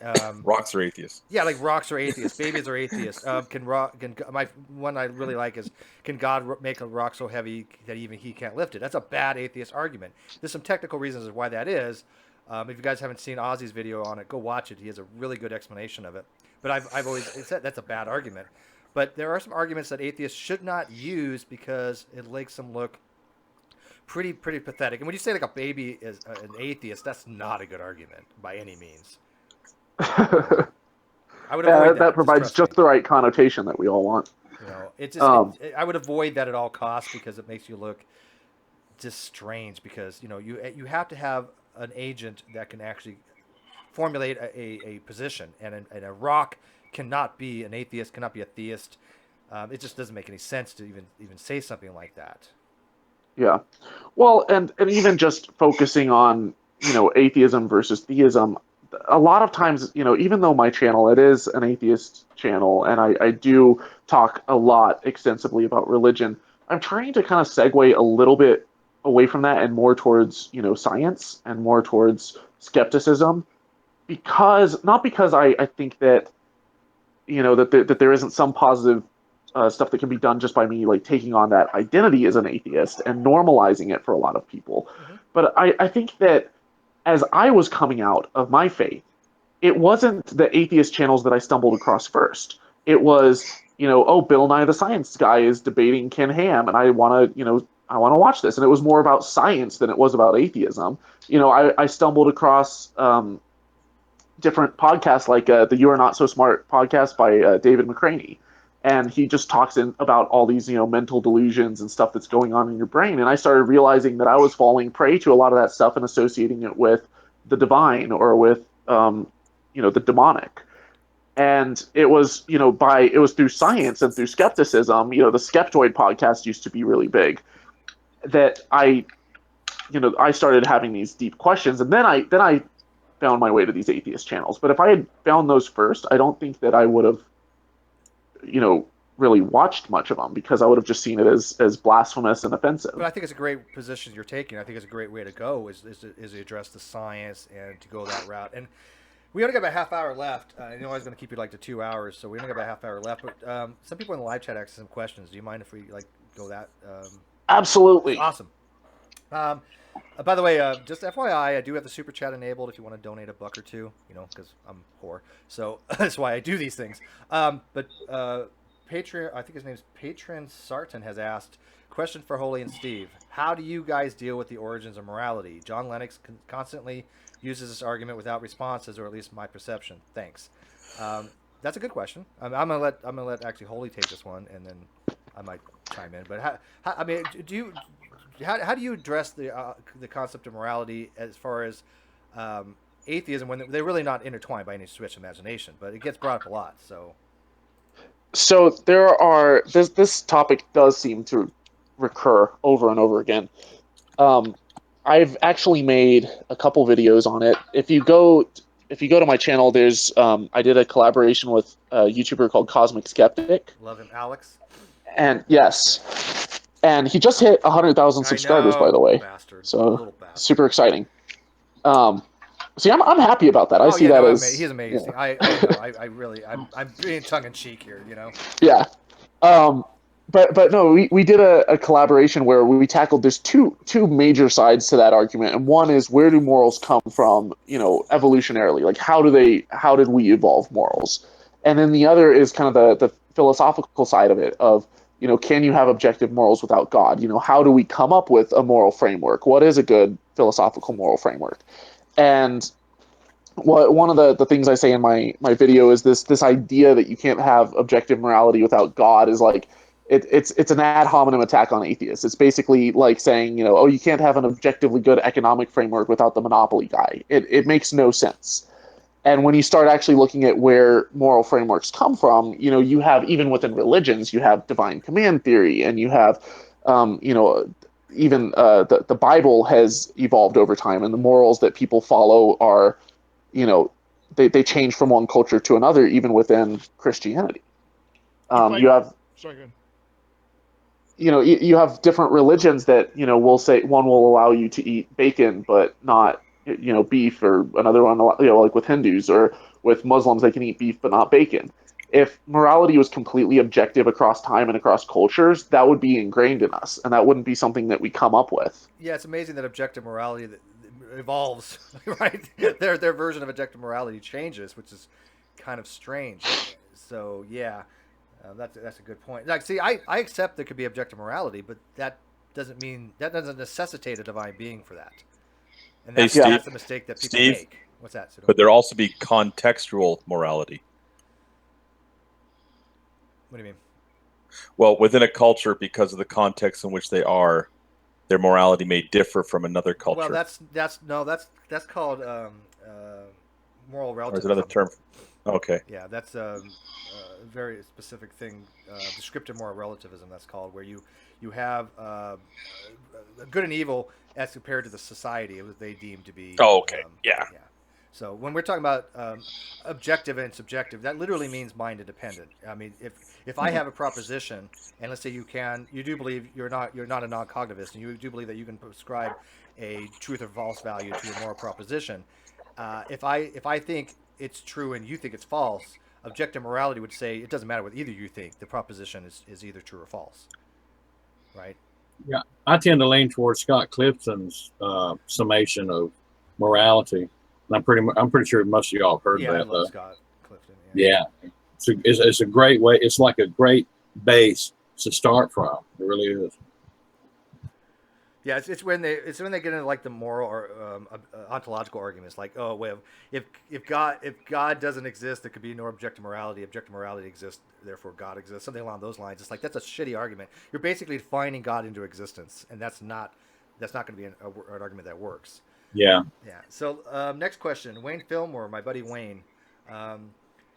Rocks are atheists. Yeah, like rocks are atheists, babies are atheists. Can my one I really like is, can God make a rock so heavy that even he can't lift it? That's a bad atheist argument. There's some technical reasons as why that is. If you guys haven't seen Ozzy's video on it, go watch it. He has a really good explanation of it. But I've always said that's a bad argument. But there are some arguments that atheists should not use because it makes them look pretty pathetic. And when you say like a baby is an atheist, that's not a good argument by any means. I would avoid that. That provides just the right connotation that we all want. I would avoid that at all costs because it makes you look just strange. Because you have to have an agent that can actually formulate a position, and a rock cannot be an atheist, cannot be a theist. It just doesn't make any sense to even say something like that. Yeah. Well, and even just focusing on, atheism versus theism, a lot of times, even though my channel, it is an atheist channel, and I do talk a lot extensively about religion, I'm trying to kind of segue a little bit away from that and more towards, science and more towards skepticism, not because I think that, that there isn't some positive stuff that can be done just by me like taking on that identity as an atheist and normalizing it for a lot of people. Mm-hmm. But I think that as I was coming out of my faith, it wasn't the atheist channels that I stumbled across first. It was, oh, Bill Nye the Science Guy is debating Ken Ham, and I want to, I want to watch this. And it was more about science than it was about atheism. I stumbled across different podcasts like the You Are Not So Smart podcast by David McCraney. And he just talks about all these, mental delusions and stuff that's going on in your brain. And I started realizing that I was falling prey to a lot of that stuff and associating it with the divine or with, the demonic. And it was, it was through science and through skepticism. The Skeptoid podcast used to be really big. That I started having these deep questions, and then I found my way to these atheist channels. But if I had found those first, I don't think that I would have, really watched much of them because I would have just seen it as blasphemous and offensive. But I think it's a great position you're taking. I think it's a great way to go is to address the science and to go that route. And we only got about a half hour left. I know I was going to keep you like to 2 hours, so we only got about a half hour left. But some people in the live chat asked some questions. Do you mind if we like go that? Absolutely. Awesome. By the way, just FYI, I do have the super chat enabled if you want to donate $1 or $2, because I'm poor. So that's why I do these things. But Patreon, I think his name's Patron Sarton, has asked, question for Holy and Steve. How do you guys deal with the origins of morality? John Lennox constantly uses this argument without responses, or at least my perception. Thanks. That's a good question. I'm gonna let actually Holy take this one, and then I might chime in. But how do you address the concept of morality as far as atheism when they're really not intertwined by any stretch of imagination, but it gets brought up a lot. So this topic does seem to recur over and over again. I've actually made a couple videos on it. If you go to my channel, there's I did a collaboration with a YouTuber called Cosmic Skeptic. Love him, Alex. And yes, and he just hit 100,000 subscribers, by the way. Bastard. So super exciting. See, I'm happy about that. I see that as he's amazing. Yeah. I really I'm being tongue in cheek here, Yeah. But no, we did a collaboration where we tackled there's two major sides to that argument, and one is where do morals come from, evolutionarily, like how did we evolve morals, and then the other is kind of the philosophical side of it of can you have objective morals without God? How do we come up with a moral framework? What is a good philosophical moral framework? And one of the things I say in my video is this idea that you can't have objective morality without God is like it's an ad hominem attack on atheists. It's basically like saying, you can't have an objectively good economic framework without the monopoly guy. It makes no sense. And when you start actually looking at where moral frameworks come from, you have, even within religions, you have divine command theory, and you have, even the Bible has evolved over time, and the morals that people follow are, they change from one culture to another, even within Christianity. You have, sorry, go ahead. You have different religions that, will say one will allow you to eat bacon, but not, beef, or another one, like with Hindus, or with Muslims, they can eat beef, but not bacon. If morality was completely objective across time and across cultures, that would be ingrained in us, and that wouldn't be something that we come up with. Yeah, it's amazing that objective morality that evolves, right? Their version of objective morality changes, which is kind of strange. So yeah, that's a good point. Like, see, I accept there could be objective morality, but that doesn't necessitate a divine being for that. And that's, Steve, that's the mistake that people make. What's that? But there also be contextual morality. What do you mean? Well, within a culture, because of the context in which they are, their morality may differ from another culture. Well, that's called moral relativism. Or is it another term? Okay. Yeah, that's a very specific thing. Descriptive moral relativism. That's called, where you have good and evil as compared to the society that they deem to be. Oh, okay. Yeah. So when we're talking about objective and subjective, that literally means mind independent. I mean, if I have a proposition, and let's say you do believe you're not a non-cognitivist, and you do believe that you can prescribe a truth or false value to a moral proposition, if I think it's true and you think it's false, objective morality would say it doesn't matter what either you think. The proposition is either true or false, right? Yeah, I tend to lean towards Scott Clifton's summation of morality. And I'm pretty sure most of y'all have heard that. I love Scott Clifton. Yeah. It's a great way. It's like a great base to start from. It really is. Yeah, it's when they get into like the moral or ontological arguments, like, oh well, if God doesn't exist, there could be no objective morality. Objective morality exists, therefore God exists. Something along those lines. It's like, that's a shitty argument. You're basically defining God into existence, and that's not going to be an argument that works. Yeah. Yeah. So next question, Wayne Fillmore, my buddy Wayne.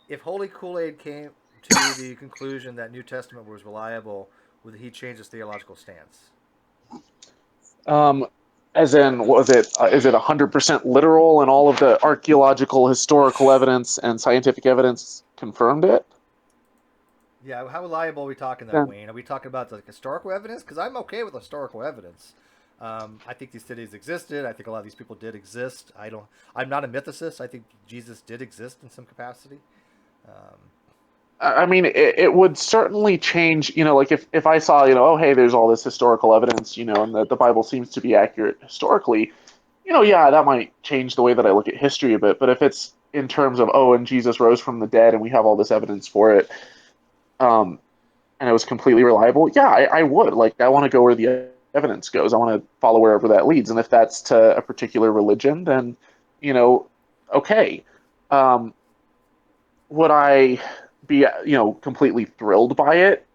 If Holy Koolaid came to the conclusion that New Testament was reliable, would he change his theological stance? As in, is it 100% literal, and all of the archaeological, historical evidence and scientific evidence confirmed it? Yeah, how reliable are we talking though, Yeah. Wayne? Are we talking about the historical evidence? Because I'm okay with historical evidence. I think these cities existed. I think a lot of these people did exist. I'm not a mythicist. I think Jesus did exist in some capacity. Um, I mean, it would certainly change, like if I saw, oh, hey, there's all this historical evidence, and that the Bible seems to be accurate historically, yeah, that might change the way that I look at history a bit. But if it's in terms of, oh, and Jesus rose from the dead and we have all this evidence for it, um, and it was completely reliable, yeah, I would. Like, I want to go where the evidence goes. I want to follow wherever that leads. And if that's to a particular religion, then, you know, okay. Um, would I be, completely thrilled by it?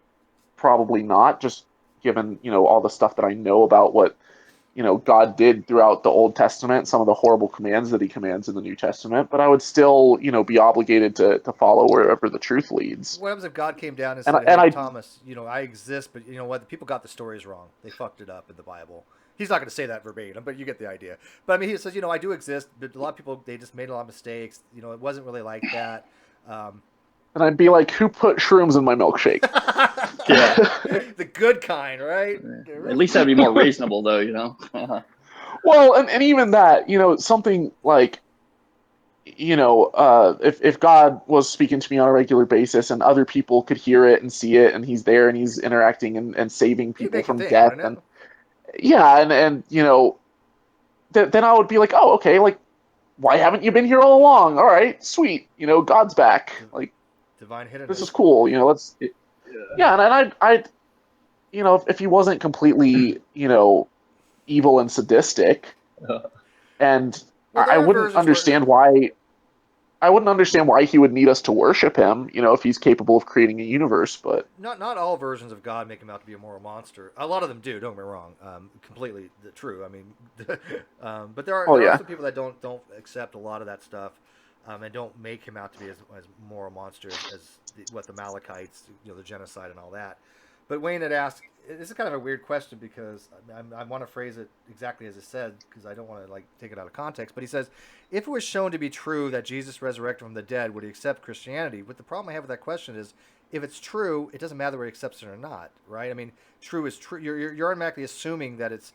Probably not, just given, all the stuff that I know about what, God did throughout the Old Testament, some of the horrible commands that he commands in the New Testament, but I would still, be obligated to follow wherever the truth leads. what happens if God came down and And, said, and "Hey, I, Thomas, I exist, but you know what? The people got the stories wrong. They fucked it up in the Bible." He's not going to say that verbatim, but you get the idea. But I mean, he says, I do exist, but a lot of people, they just made a lot of mistakes. It wasn't really like that. Um, and I'd be like, who put shrooms in my milkshake? Yeah. The good kind, right? At least that'd be more reasonable, though. Well, and even that, something like, if God was speaking to me on a regular basis and other people could hear it and see it and he's there and he's interacting and saving It'd people make you from think, death, wouldn't and it? yeah, and then I would be like, oh, okay, like, why haven't you been here all along? All right, sweet, God's back. Like, Divine this is hiddenness. cool. Let's, yeah, and I'd if he wasn't completely, evil and sadistic, and Well, there I are wouldn't versions where understand why. I wouldn't understand why he would need us to worship him, if he's capable of creating a universe. But not all versions of God make him out to be a moral monster. A lot of them do. Don't get me wrong. Completely true. I mean, but there are oh there are yeah, some people that don't accept a lot of that stuff, and don't make him out to be as moral monster as what the Malachites, the genocide and all that. But Wayne had asked. This is kind of a weird question because I want to phrase it exactly as it said because I don't want to take it out of context. But he says, if it was shown to be true that Jesus resurrected from the dead, would he accept Christianity? But the problem I have with that question is, if it's true, it doesn't matter whether he accepts it or not, right? I mean, true is true. You're automatically assuming that it's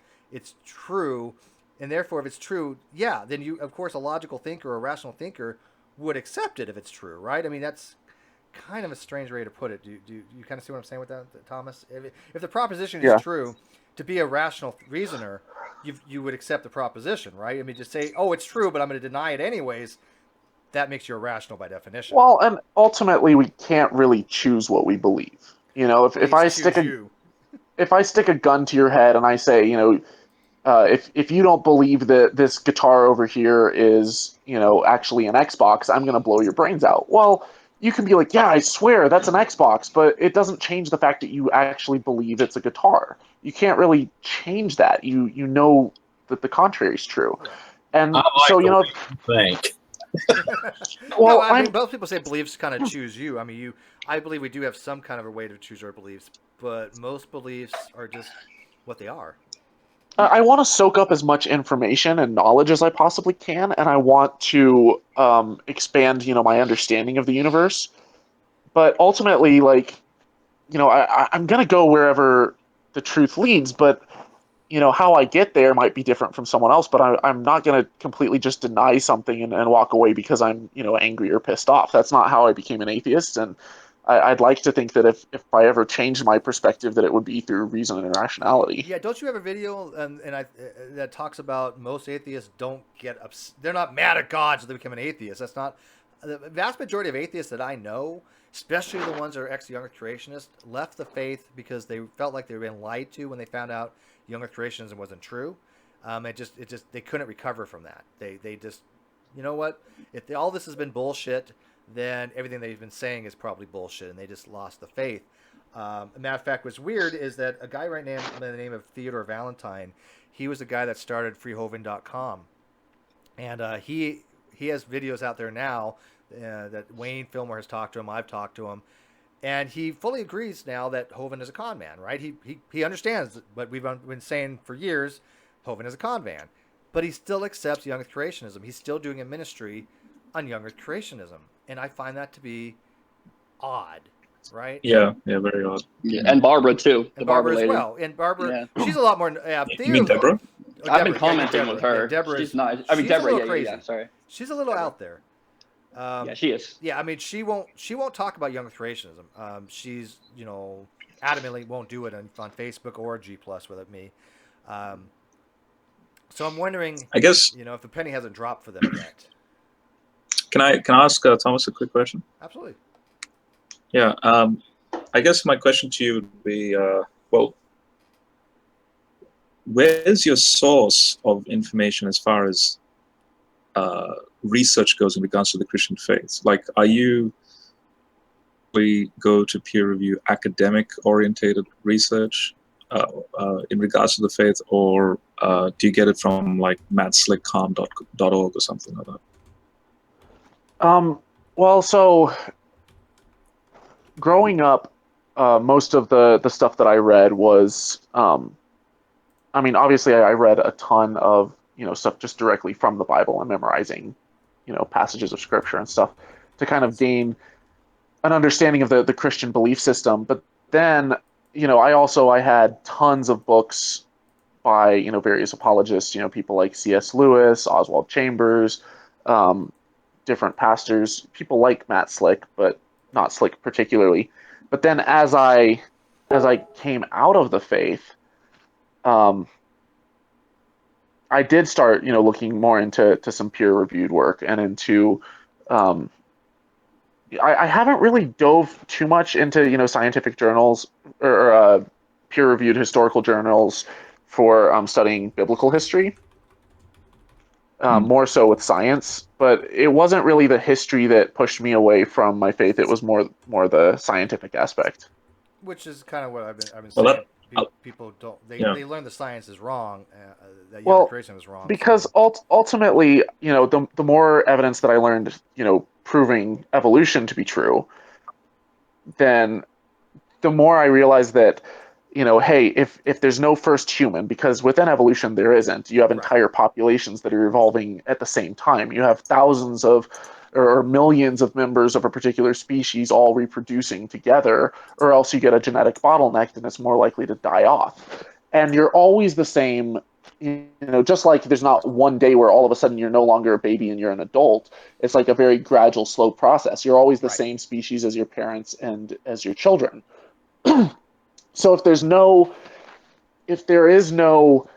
true, and therefore, if it's true, yeah, then you, of course, a logical thinker or a rational thinker would accept it if it's true, right? I mean, that's kind of a strange way to put it. Do you kind of see what I'm saying with that, Thomas? If the proposition is yeah. true, to be a rational reasoner, you would accept the proposition, right? I mean, just say, oh, it's true, but I'm going to deny it anyways. That makes you irrational by definition. Well, and ultimately, we can't really choose what we believe. If I Please stick choose a you. if I stick a gun to your head and I say, if you don't believe that this guitar over here is, actually an Xbox, I'm going to blow your brains out. Well, you can be like, yeah, I swear that's an Xbox, but it doesn't change the fact that you actually believe it's a guitar. You can't really change that. You know that the contrary is true. Yeah. I And like so, the way you think. No, well, I mean, I'm most people say beliefs kind of choose you. I mean, I believe we do have some kind of a way to choose our beliefs, but most beliefs are just what they are. I want to soak up as much information and knowledge as I possibly can, and I want to expand, my understanding of the universe. But ultimately, like, I'm gonna go wherever the truth leads. But how I get there might be different from someone else. But I'm not gonna completely just deny something and walk away because I'm, angry or pissed off. That's not how I became an atheist, and I'd like to think that if I ever changed my perspective, that it would be through reason and rationality. Yeah, don't you have a video that talks about most atheists don't they're not mad at God, so they become an atheist. That's not the vast majority of atheists that I know, especially the ones that are ex-young Earth creationists, left the faith because they felt like they were being lied to when they found out young Earth creationism wasn't true. It just they couldn't recover from that. They just, you know what? If all this has been bullshit, then everything they've been saying is probably bullshit, and they just lost the faith. A matter of fact, what's weird is that a guy right now by the name of Theodore Valentine, he was the guy that started freehoven.com. And he has videos out there now that Wayne Fillmore has talked to him. I've talked to him. And he fully agrees now that Hovind is a con man, right? He understands what we've been saying for years. Hovind is a con man. But he still accepts young Earth creationism. He's still doing a ministry on young Earth creationism. And I find that to be odd. right? Yeah, very odd. Yeah, and Barbara too. And The Barbara Barbara as lady. well. And Barbara, Yeah. she's a lot more. You mean Deborah? Oh, I've been Deborah, commenting Deborah. with her. Yeah, Deborah She's is, not. I mean, she's a Deborah. little Yeah, crazy. yeah. Sorry. She's a little Deborah. out there. Yeah, she is. Yeah, I mean, she won't talk about young Earth creationism. She's adamantly won't do it on Facebook or G Plus with me. So I'm wondering, I guess. if the penny hasn't dropped for them yet. Can I ask Thomas a quick question? Absolutely. Yeah. I guess my question to you would be, well, where's your source of information as far as research goes in regards to the Christian faith? Like, are you go to peer review academic orientated research in regards to the faith, or do you get it from like mattslickcom.org or something like that? Well, so growing up, most of the stuff that I read was, I mean, obviously I read a ton of, stuff just directly from the Bible and memorizing, passages of scripture and stuff to kind of gain an understanding of the Christian belief system. But then, I had tons of books by, various apologists, people like C.S. Lewis, Oswald Chambers, different pastors, people like Matt Slick, but not Slick particularly. But then as I came out of the faith, I did start, looking more into some peer-reviewed work and into. I haven't really dove too much into, scientific journals or peer-reviewed historical journals for studying biblical history. More so with science, but it wasn't really the history that pushed me away from my faith. It was more the scientific aspect. Which is kind of what I've been Well, saying. that- People don't yeah. they learn the science is wrong, that Well, young creation is wrong. Because so. ultimately, the more evidence that I learned, proving evolution to be true, then the more I realized that, hey, if there's no first human, because within evolution there isn't, you have entire populations that are evolving at the same time. You have thousands of or millions of members of a particular species all reproducing together, or else you get a genetic bottleneck and it's more likely to die off. And you're always the same, just like there's not one day where all of a sudden you're no longer a baby and you're an adult. It's like a very gradual, slow process. You're always the same species as your parents and as your children. So if there is no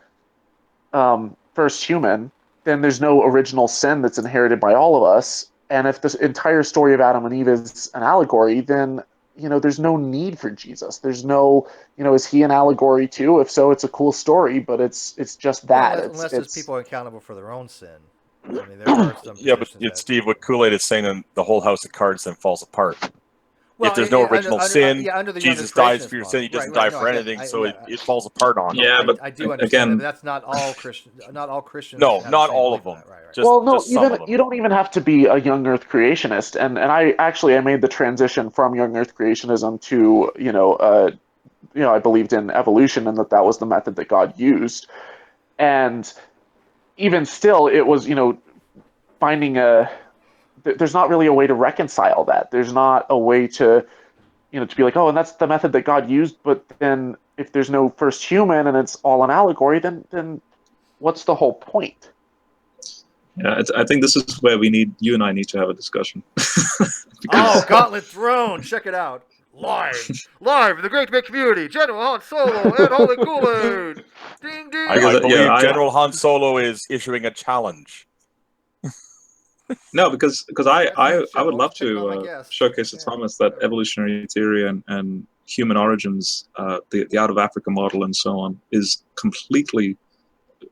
first human, then there's no original sin that's inherited by all of us. And if this entire story of Adam and Eve is an allegory, then there's no need for Jesus. There's no, is he an allegory too? If so, it's a cool story, but it's just that. Unless there's people accountable for their own sin. I mean, there are some. Yeah, but Steve, what Koolaid is saying, then the whole house of cards then falls apart. Well, if there's no original sin, under the Jesus dies for your sin. He doesn't die for anything, so it falls apart on him. Yeah, but I do understand that, but that's not all Christians. Not all Christians. No, not all of them. Right. Just, well, no, just some of them. you don't even have to be a young Earth creationist. And I made the transition from young Earth creationism to I believed in evolution and that was the method that God used. And even still, it was finding there's not really a way to reconcile that. There's not a way to to be like, oh, and that's the method that God used, but then if there's no first human and it's all an allegory, then what's the whole point? Yeah, I think this is where you and I need to have a discussion. Gauntlet Throne, check it out. Live in the Great Big Community, General Han Solo and Holy Koolaid. Ding ding. I believe General Han Solo is issuing a challenge. No, because I would love to showcase to Thomas that evolutionary theory and human origins, the out of Africa model and so on, is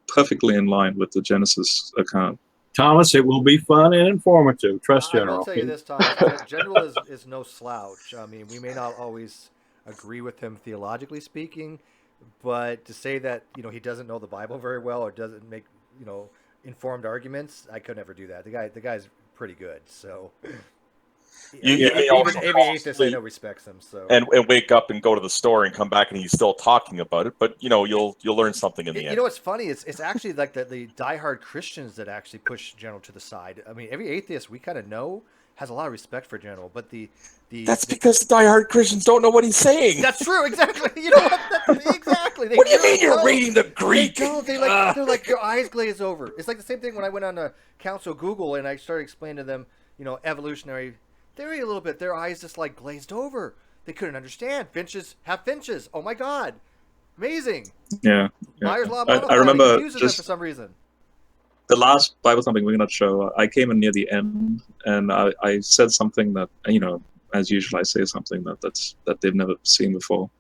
perfectly in line with the Genesis account. Thomas, it will be fun and informative. Trust General. I'll tell you this, Thomas. General is no slouch. I mean, we may not always agree with him theologically speaking, but to say that he doesn't know the Bible very well or doesn't make informed arguments, I could never do that. The guy's pretty good. So Even atheist I know respects him. So and wake up and go to the store and come back and he's still talking about it. But you'll learn something in the end. You know what's funny? It's actually like the diehard Christians that actually push General to the side. I mean, every atheist we kind of know has a lot of respect for General, but That's because the diehard Christians don't know what he's saying. That's true, exactly. You know what? Exactly. They What do you really mean you're don't. reading the Greek? They don't. They're like their eyes glaze over. It's like the same thing when I went on to Council Google and I started explaining to them, evolutionary theory a little bit. Their eyes just like glazed over. They couldn't understand. Finches have finches. Oh my God, amazing. Yeah. Myers Law. I remember he uses just that for some reason. the last Bible Thumping Wingnut show. I came in near the end, and I said something that as usual, I say something that they've never seen before.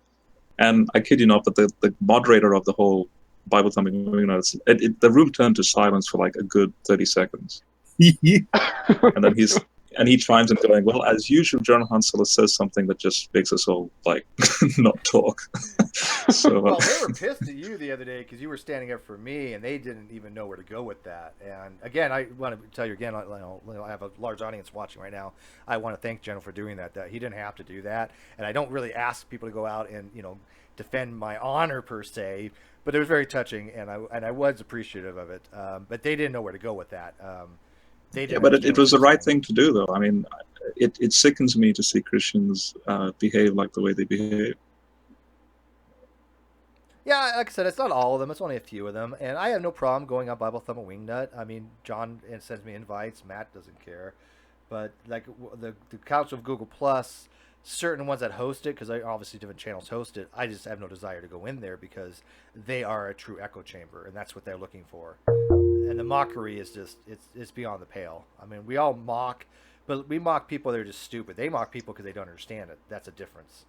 And I kid you not, but the moderator of the whole Bible Thumping Wingnuts, the room turned to silence for like a good 30 seconds. And then he chimes in going, well, as usual, John Hansel says something that just makes us all like not talk. So Well, they were pissed at you the other day because you were standing up for me, and they didn't even know where to go with that. And again, I want to tell you again, I have a large audience watching right now. I want to thank General for doing that. That he didn't have to do that, and I don't really ask people to go out and defend my honor per se, but it was very touching, and I was appreciative of it. But they didn't know where to go with that. Yeah, but it was the right thing to do, though. I mean, it sickens me to see Christians behave like the way they behave. Yeah, like I said, it's not all of them. It's only a few of them, and I have no problem going on Bible Thumb and Wingnut. I mean, John sends me invites. Matt doesn't care, but like the Council of Google Plus, certain ones that host it, because obviously different channels host it. I just have no desire to go in there because they are a true echo chamber, and that's what they're looking for. And the mockery is just it's beyond the pale. I mean, we all mock, but we mock people that are just stupid. They mock people because they don't understand it. That's a difference.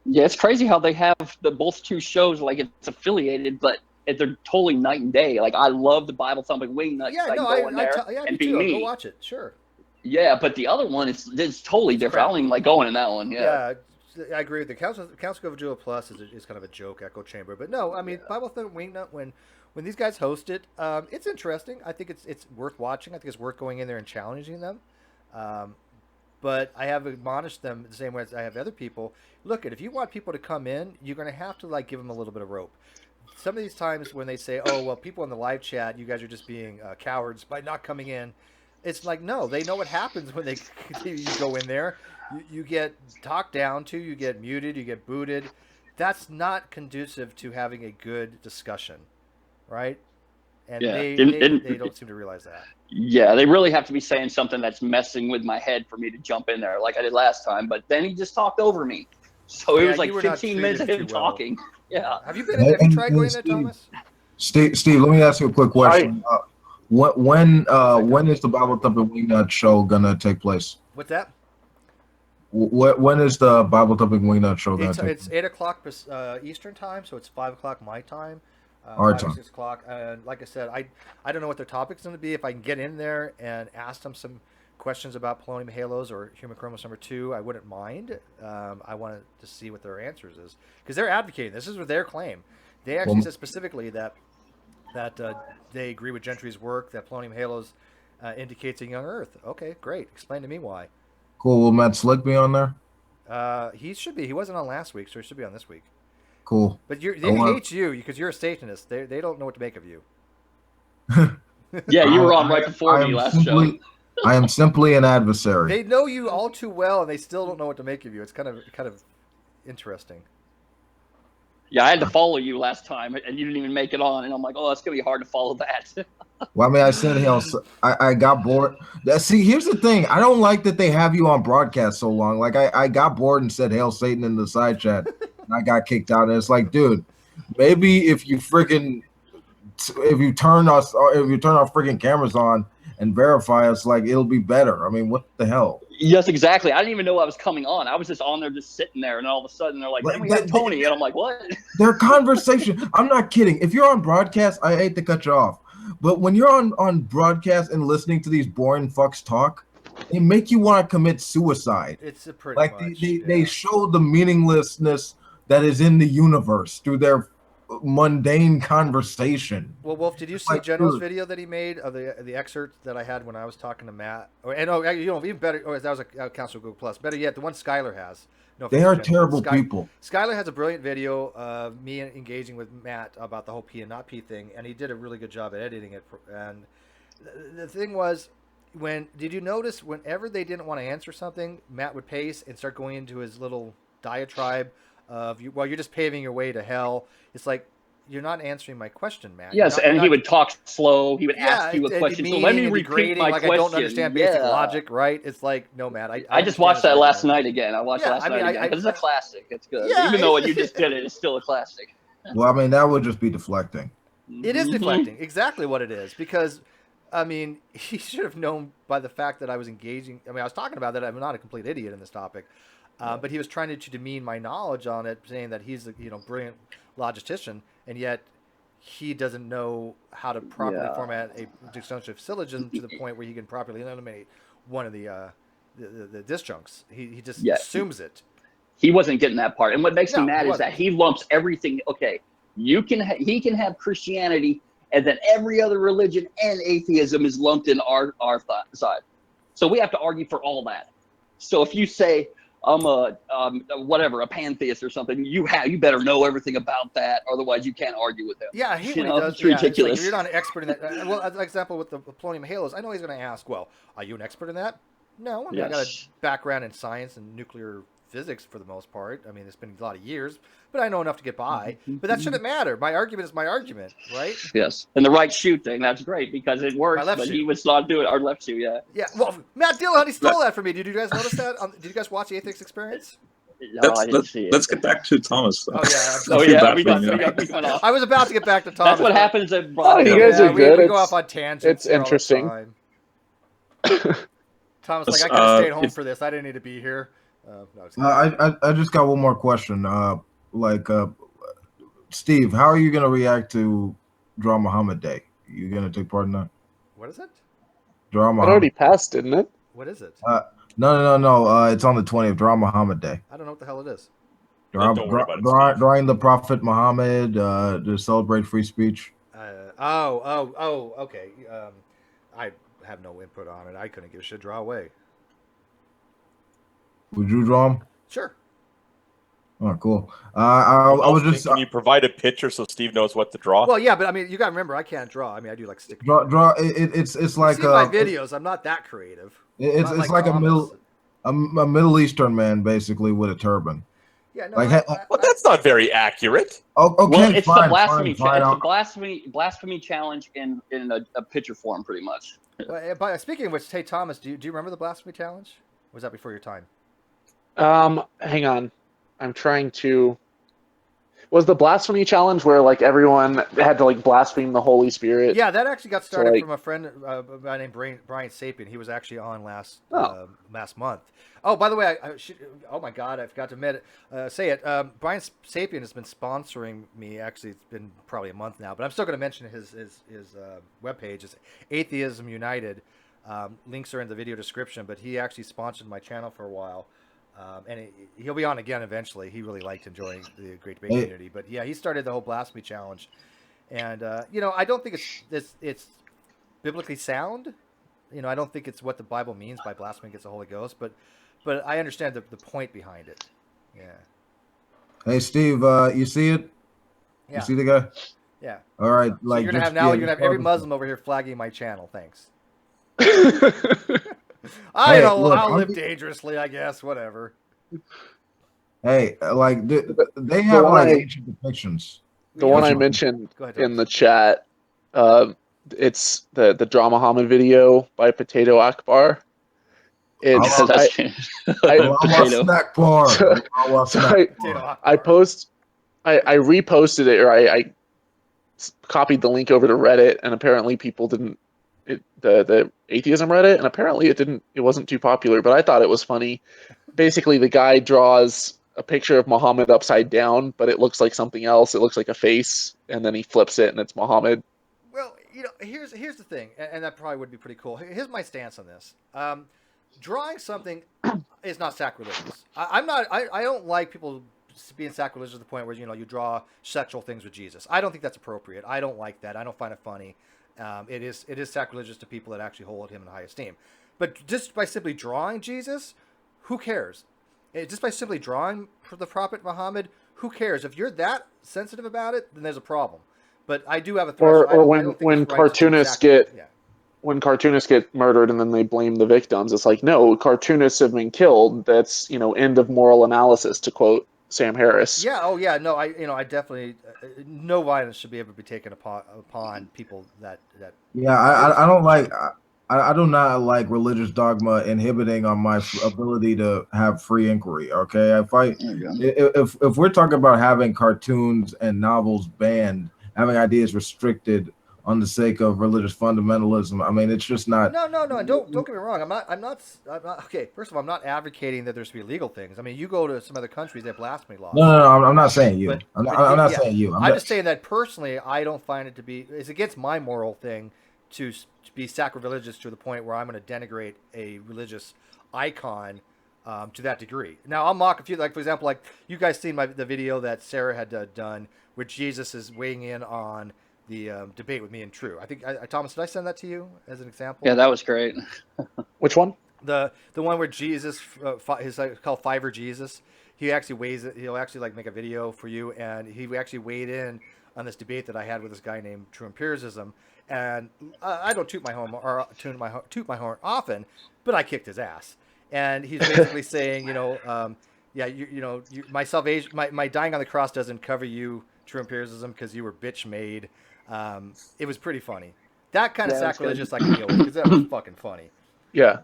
Yeah, it's crazy how they have both two shows like it's affiliated, but they're totally night and day. Like I love the Bible Thumping Wingnut. Yeah, I no, can go in there me and be too. I'll me. go watch it. Sure. Yeah, but the other one it's totally different. crap. I don't even like going in that one. Yeah. I agree with the Council of Jewel Plus is kind of a joke echo chamber, but no, I mean Bible Thumping Wingnut when these guys host it, it's interesting. I think it's worth watching. I think it's worth going in there and challenging them. But I have admonished them the same way as I have other people. Look, if you want people to come in, you're going to have to like give them a little bit of rope. Some of these times when they say, "Oh, well, people in the live chat, you guys are just being cowards by not coming in," it's like no, they know what happens when you go in there. You get talked down to, you get muted, you get booted. That's not conducive to having a good discussion, right? And Yeah. they don't seem to realize that. Yeah, they really have to be saying something that's messing with my head for me to jump in there like I did last time. But then he just talked over me. So it was like you were not 15 minutes of him treated too well. talking. Yeah. Have you tried going there, Thomas? Steve, let me ask you a quick question. When is the Bible Thumping Wingnut show gonna take place? What's that? When is the Bible Thumping Wingnut show gonna take place? It's 8 o'clock Eastern time, so it's 5 o'clock my time. Our 5 or time. 6 o'clock. And like I said, I don't know what their topic's going to be. If I can get in there and ask them some questions about polonium halos or human chromosome number 2, I wouldn't mind. I wanted to see what their answers is because they're advocating. This is what their claim. They actually said specifically that they agree with Gentry's work that polonium halos indicates a young Earth. Okay, great. Explain to me why. Cool. Will Matt Slick be on there? He should be. He wasn't on last week, so he should be on this week. Cool. But they hate you because you're a Satanist. They don't know what to make of you. Yeah, you were on right before me last show. I am simply an adversary. They know you all too well, and they still don't know what to make of you. It's kind of interesting. Yeah, I had to follow you last time, and you didn't even make it on. And I'm like, oh, that's going to be hard to follow that. Well, I mean, I said hell. I got bored. See, here's the thing. I don't like that they have you on broadcast so long. Like, I got bored and said "Hail Satan" in the side chat, and I got kicked out. And it's like, dude, maybe if you turn our freaking cameras on and verify us, like it'll be better. I mean, what the hell? Yes, exactly. I didn't even know I was coming on. I was just on there, just sitting there, and all of a sudden they're like, "Then we have Tony," and I'm like, "What?" Their conversation. I'm not kidding. If you're on broadcast, I hate to cut you off, but when you're on broadcast and listening to these boring fucks talk, they make you want to commit suicide. It's a pretty like much, they show the meaninglessness that is in the universe through their mundane conversation. Well, Wolf, did you see General's video that he made of the excerpt that I had when I was talking to Matt? Even better. Oh, that was a Council of Google Plus. Better yet, the one Skylar has. No, they are terrible people. Skylar has a brilliant video of me engaging with Matt about the whole P and not P thing, and he did a really good job at editing it. And the thing was, did you notice whenever they didn't want to answer something, Matt would pace and start going into his little diatribe of well, you're just paving your way to hell. It's like you're not answering my question, Matt. Yes, you're and not, he would talk slow. He would yeah, ask you a it'd be question. So meaning let me and repeat degrading, my like question. I don't understand basic Yeah. logic, right? It's like no, Matt. I just understand watched his that last argument. night again. I watched Yeah, last I mean, night again because it's a classic. It's good. Yeah, Even though what you just did, it's still a classic. Well, I mean, that would just be deflecting. It is Mhm. deflecting. Exactly what it is. Because, I mean, he should have known by the fact that I was engaging. I mean, I was talking about that I'm not a complete idiot in this topic. But he was trying to demean my knowledge on it, saying that he's a brilliant logistician, and yet he doesn't know how to properly format a disjunctive syllogism to the point where he can properly eliminate one of the disjuncts. He just assumes it. He wasn't getting that part. And what makes me No, mad he is that wasn't. he lumps everything. Okay, he can have Christianity, and then every other religion and atheism is lumped in our side. So we have to argue for all that. So if you say I'm a pantheist or something, you better know everything about that, otherwise you can't argue with him. Yeah, I hate when he does. It's Yeah, ridiculous. it's like, you're not an expert in that. Well, as an example with the polonium halos, I know he's going to ask, well, are you an expert in that? No, I mean, I got a background in science and nuclear physics for the most part. I mean, it's been a lot of years, but I know enough to get by. But that shouldn't matter. My argument is my argument, right? Yes, and the right shoot thing, that's great because it works, left but shoe. he was not doing our left shoe, yeah. Yeah, well, Matt Dillon, he stole that from me. Did you guys notice that? Did you guys watch the Atheist Experience? No, I didn't see it. Let's get back to Thomas. Though. Oh, yeah. Oh, I feel yeah, bad we for him, went off. I was about to get back to Thomas. That's what happens at Oh, you guys are good. We go off on tangents. It's interesting. Thomas, like, I could have stayed home for this. I didn't need to be here. No, I just got one more question. Steve, how are you gonna react to Draw Muhammad Day? You gonna take part in that? What is it? Draw It Muhammad. already passed, didn't it? What is it? No. It's on the 20th. Draw Muhammad Day. I don't know what the hell it is. Don't worry about it, Steve. Drawing the Prophet Muhammad to celebrate free speech. Okay. I have no input on it. I couldn't give a shit. Draw away. Would you draw him? Sure. Oh, cool. I was just Can you provide a picture so Steve knows what to draw? Well, yeah, but I mean, you got to remember, I can't draw. I mean, I do like stick. draw. It's like see my videos. I'm not that creative. It's Not like a Thomas. Middle Eastern man basically with a turban. Yeah, no. Like, Well, that's not very accurate. Okay, Well, it's fine, the blasphemy. fine, It's I'll- the blasphemy challenge in a picture form, pretty much. But speaking of which, hey Thomas, do you remember the blasphemy challenge? Or was that before your time? Hang on. I'm trying to. Was the blasphemy challenge where like everyone had to like blaspheme the Holy Spirit? Yeah, that actually got started like- from a friend by named Brian Sapien. He was actually on last month. Oh, by the way, oh my God, I forgot to say it. Brian Sapien has been sponsoring me. Actually, it's been probably a month now, but I'm still going to mention his webpage. It's Atheism United. Links are in the video description, but he actually sponsored my channel for a while. And he'll be on again eventually. He really liked enjoying the Great Debate community. But yeah, he started the whole blasphemy challenge. And, I don't think it's biblically sound. I don't think it's what the Bible means by blasphemy against the Holy Ghost. But I understand the point behind it. Yeah. Hey, Steve, you see it? Yeah. You see the guy? Yeah. All right. So Like, you're going to have every Muslim over here flagging my channel. Thanks. I'll live dangerously, I guess. Whatever. Hey, like they have like ancient depictions. The one I mentioned Go ahead, in the chat, it's the Draw Muhammad video by Potato Akbar. It's snack bar. I reposted it, or I copied the link over to Reddit, and apparently people didn't. The atheism Reddit, and apparently it wasn't too popular, but I thought it was funny. Basically, the guy draws a picture of Muhammad upside down, but it looks like something else. It looks like a face, and then he flips it, and it's Muhammad. Well, here's the thing, and that probably would be pretty cool. Here's my stance on this. Drawing something is not sacrilegious. I don't like people being sacrilegious to the point where you draw sexual things with Jesus. I don't think that's appropriate. I don't like that. I don't find it funny. It is sacrilegious to people that actually hold him in high esteem. But just by simply drawing Jesus, who cares? Just by simply drawing the Prophet Muhammad, who cares? If you're that sensitive about it, then there's a problem. But I do have a threshold. Or when cartoonists get when cartoonists get murdered and then they blame the victims, it's like, no, cartoonists have been killed. That's, end of moral analysis, to quote Sam Harris. Yeah. Oh, yeah. No, I definitely no violence should be able to be taken upon people that. Yeah, I don't like. I do not like religious dogma inhibiting on my ability to have free inquiry. Okay, if we're talking about having cartoons and novels banned, having ideas restricted on the sake of religious fundamentalism, I mean, it's just not. No. Don't get me wrong. I'm not. Okay. First of all, I'm not advocating that there should be illegal things. I mean, you go to some other countries, they have blasphemy laws. No, I'm not saying you. I'm not yeah, saying you. I'm just saying that personally, I don't find it to be. It's against my moral thing to be sacrilegious to the point where I'm going to denigrate a religious icon to that degree. Now, I'll mock a few, like for example, like you guys seen the video that Sarah had done, where Jesus is weighing in on the debate with me and True. I think Thomas, did I send that to you as an example? Yeah, that was great. Which one? The one where Jesus, his called Fiverr Jesus. He actually weighs it. He'll actually like make a video for you, and he actually weighed in on this debate that I had with this guy named True Empiricism. And I don't toot my horn often, but I kicked his ass. And he's basically saying, my salvation, my dying on the cross doesn't cover you, True Empiricism, because you were bitch made. It was pretty funny. That kind of sacrilegious I can deal with, because that was fucking funny. Yeah.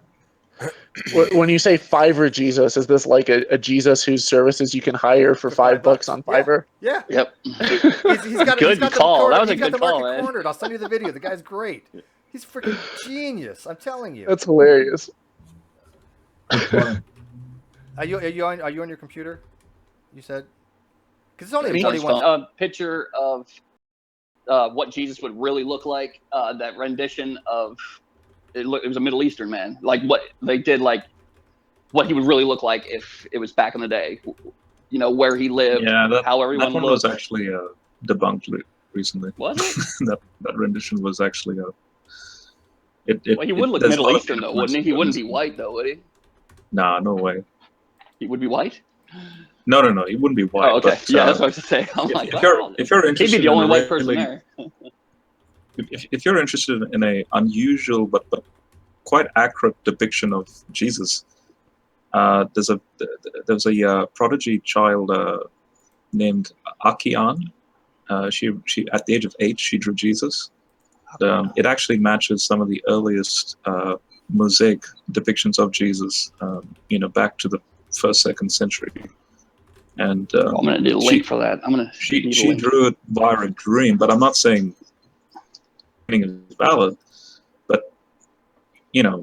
When you say Fiverr Jesus, is this like a Jesus whose services you can hire for $5 on Fiverr? Yeah. Yep. He's got good call. That was a good call, man. Cornered. I'll send you the video. The guy's great. He's freaking genius. I'm telling you. That's hilarious. Are you on your computer? You said, because it's only 41. Picture of what Jesus would really look like. That rendition of. It was a Middle Eastern man, like what they did, like what he would really look like if it was back in the day, where he lived, how everyone that one looked. was actually debunked recently. Was it? that rendition was actually well, he would look Middle Eastern though, wouldn't he? He wouldn't be white though, would he? Nah, no way. He would be white? No, he wouldn't be white. Oh, okay. But, yeah, that's what I was to say. I'm if you're interested, he'd be the only white person there. If you're interested in an unusual but quite accurate depiction of Jesus, there's a prodigy child named Akian. She at the age of 8 she drew Jesus. It actually matches some of the earliest mosaic depictions of Jesus, back to the 1st, 2nd century. And I'm gonna need a link for that. She drew it via a dream, but I'm not saying is valid, but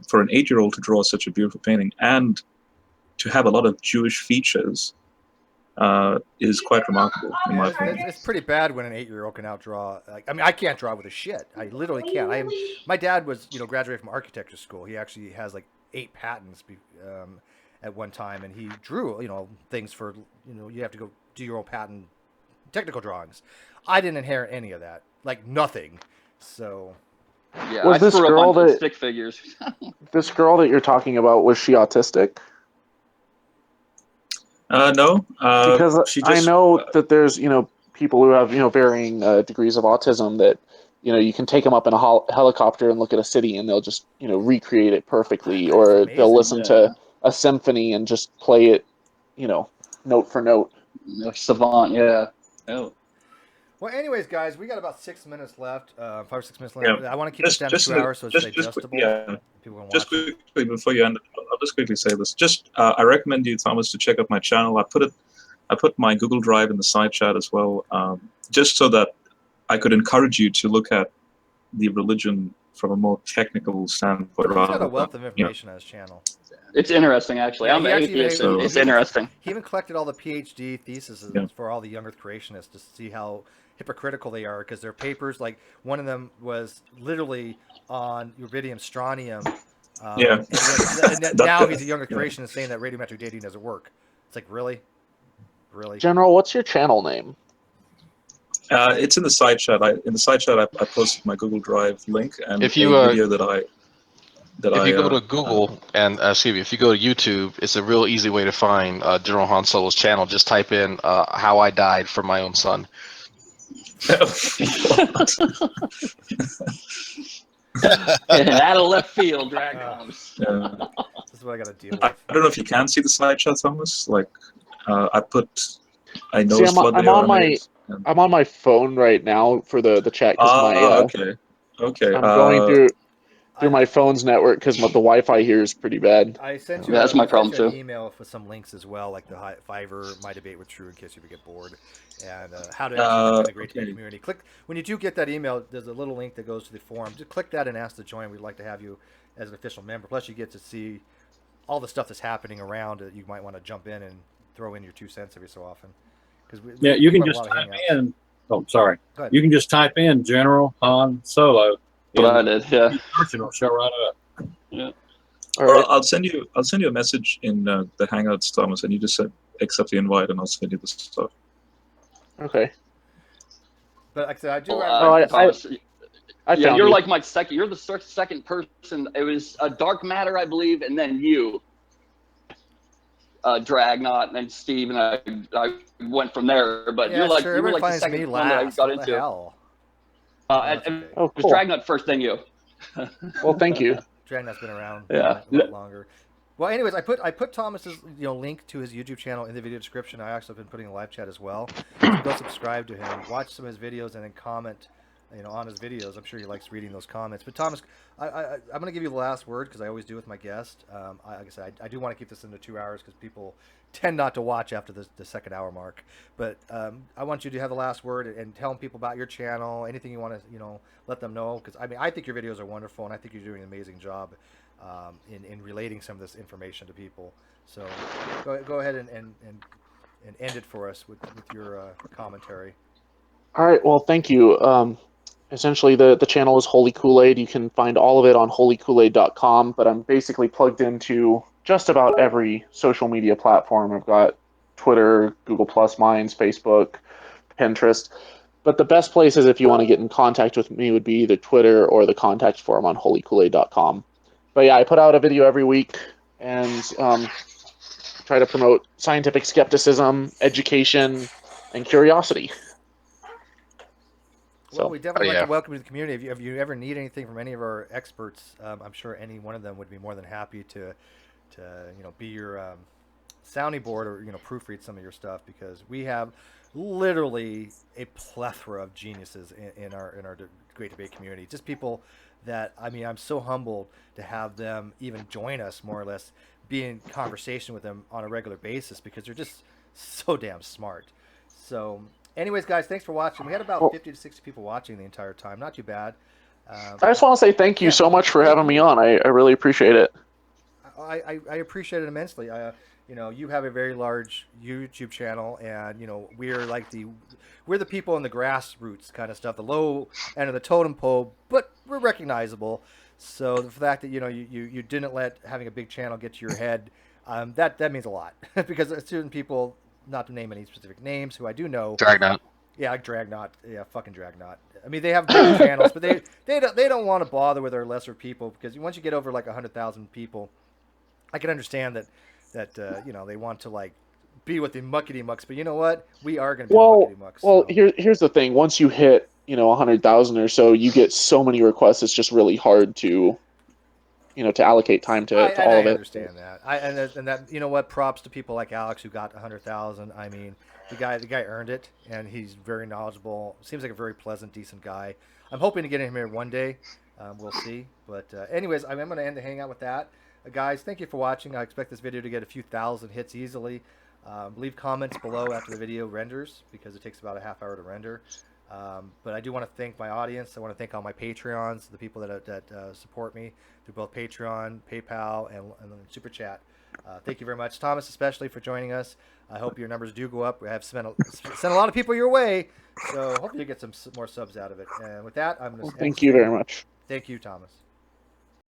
for an 8-year-old to draw such a beautiful painting and to have a lot of Jewish features is quite remarkable in my opinion. It's pretty bad when an 8-year-old can outdraw. I can't draw with a shit. I literally can't. My dad was graduated from architecture school. He actually has like 8 patents at one time, and he drew things for you have to go do your own patent technical drawings. I didn't inherit any of that, like nothing. So, yeah, was this girl that stick figures? This girl that you're talking about, was she autistic? No, because I know that there's people who have varying degrees of autism that you can take them up in a helicopter and look at a city and they'll just recreate it perfectly, or they'll listen to a symphony and just play it note for note. Savant, yeah. Oh. Well, anyways, guys, we got about 6 minutes left, 5 or 6 minutes left. I want to keep this down to 2 hours, so it's digestible. Just quickly before you end, I'll just quickly say this. I recommend you, Thomas, to check out my channel. I put my Google Drive in the side chat as well, just so that I could encourage you to look at the religion from a more technical standpoint. He's got a wealth of information on his channel. It's interesting, actually. I'm an atheist, and it's interesting. He even collected all the PhD theses for all the young Earth creationists to see how hypocritical they are, because their papers, like one of them was literally on rubidium strontium. And now he's a younger creationist saying that radiometric dating doesn't work. It's like, really? General, what's your channel name? It's in the side chat. In the side chat, I posted my Google Drive link and if you, a video that I. If you go to Google and if you go to YouTube, it's a real easy way to find General Han Solo's channel. Just type in "how I died for my own son." Out of left field, drag comes. This is what I got to deal with. I don't know if you can see the side chat, Thomas. Like, I know See, it's what they are. I'm on my phone right now for the chat because okay. I'm going through my phone's network because the Wi-Fi here is pretty bad. I sent you. That's my problem an too. email with some links as well, like the Fiverr, My Debate with True, in case you ever get bored, and how to actually join the Great Debate community. Click when you do get that email. There's a little link that goes to the forum. Just click that and ask to join. We'd like to have you as an official member. Plus, you get to see all the stuff that's happening around it. You might want to jump in and throw in your 2 cents every so often. You can just type in. Oh, sorry. You can just type in General Han Solo. What I did, yeah. It'll show right up. Yeah. All right. I'll send you a message in the Hangouts, Thomas, and you just accept the invite, and I'll send you the stuff. Okay. But like I said, I do. You're like my second. You're the second person. It was Dark Matter, I believe, and then you, Dragnot, and then Steve, and I went from there. But you're like the second one that I got into. Hell? It was Dragnot first, then you. Well, thank you. Dragnot's been around a lot longer. Well, anyways, I put Thomas's link to his YouTube channel in the video description. I actually have been putting a live chat as well. So go subscribe to him, watch some of his videos, and then comment on his videos. I'm sure he likes reading those comments. But Thomas, I'm going to give you the last word because I always do with my guest. Like I said, I do want to keep this into 2 hours because people tend not to watch after the second hour mark. But I want you to have the last word and tell people about your channel, anything you want to let them know. Because I think your videos are wonderful, and I think you're doing an amazing job in relating some of this information to people. So go ahead and end it for us with your commentary. All right. Well, thank you. Essentially, the channel is Holy Koolaid. You can find all of it on holykoolaid.com, but I'm basically plugged into just about every social media platform. I've got Twitter, Google+, Minds, Facebook, Pinterest. But the best places if you want to get in contact with me would be either Twitter or the contact forum on holykoolaid.com. But yeah, I put out a video every week and try to promote scientific skepticism, education, and curiosity. Well, we definitely like to welcome you to the community. If you ever need anything from any of our experts, I'm sure any one of them would be more than happy to be your sounding board or proofread some of your stuff, because we have literally a plethora of geniuses in our Great Debate community. Just people that I'm so humbled to have them even join us, more or less, be in conversation with them on a regular basis, because they're just so damn smart. So. Anyways, guys, thanks for watching. We had about 50 to 60 people watching the entire time. Not too bad. I just want to say thank you so much for having me on. I really appreciate it. I appreciate it immensely. You have a very large YouTube channel, and we're the people in the grassroots kind of stuff, the low end of the totem pole, but we're recognizable. So the fact that you didn't let having a big channel get to your head, that means a lot, because certain people, not to name any specific names, who I do know. Dragnot. Yeah, like Dragnot. Yeah, fucking Dragnot. I mean, they have big channels, but they don't want to bother with our lesser people, because once you get over like 100,000 people, I can understand that they want to be with the muckety mucks. But you know what? We are going to be the muckety mucks. Well, here's the thing. Once you hit 100,000 or so, you get so many requests. It's just really hard to to allocate time to all of it. I understand that. And that what? Props to people like Alex who got 100,000. I mean, the guy earned it, and he's very knowledgeable. Seems like a very pleasant, decent guy. I'm hoping to get him here one day. We'll see. But anyways, I'm going to end the hangout with that. Guys, thank you for watching. I expect this video to get a few thousand hits easily. Leave comments below after the video renders, because it takes about a half hour to render. But I do want to thank my audience. I want to thank all my Patreons, the people that support me through both Patreon, PayPal, and Super Chat. Thank you very much, Thomas, especially for joining us. I hope your numbers do go up. We have sent a lot of people your way, so hopefully you get some more subs out of it. And with that, I'm going to thank you very much. Thank you, Thomas.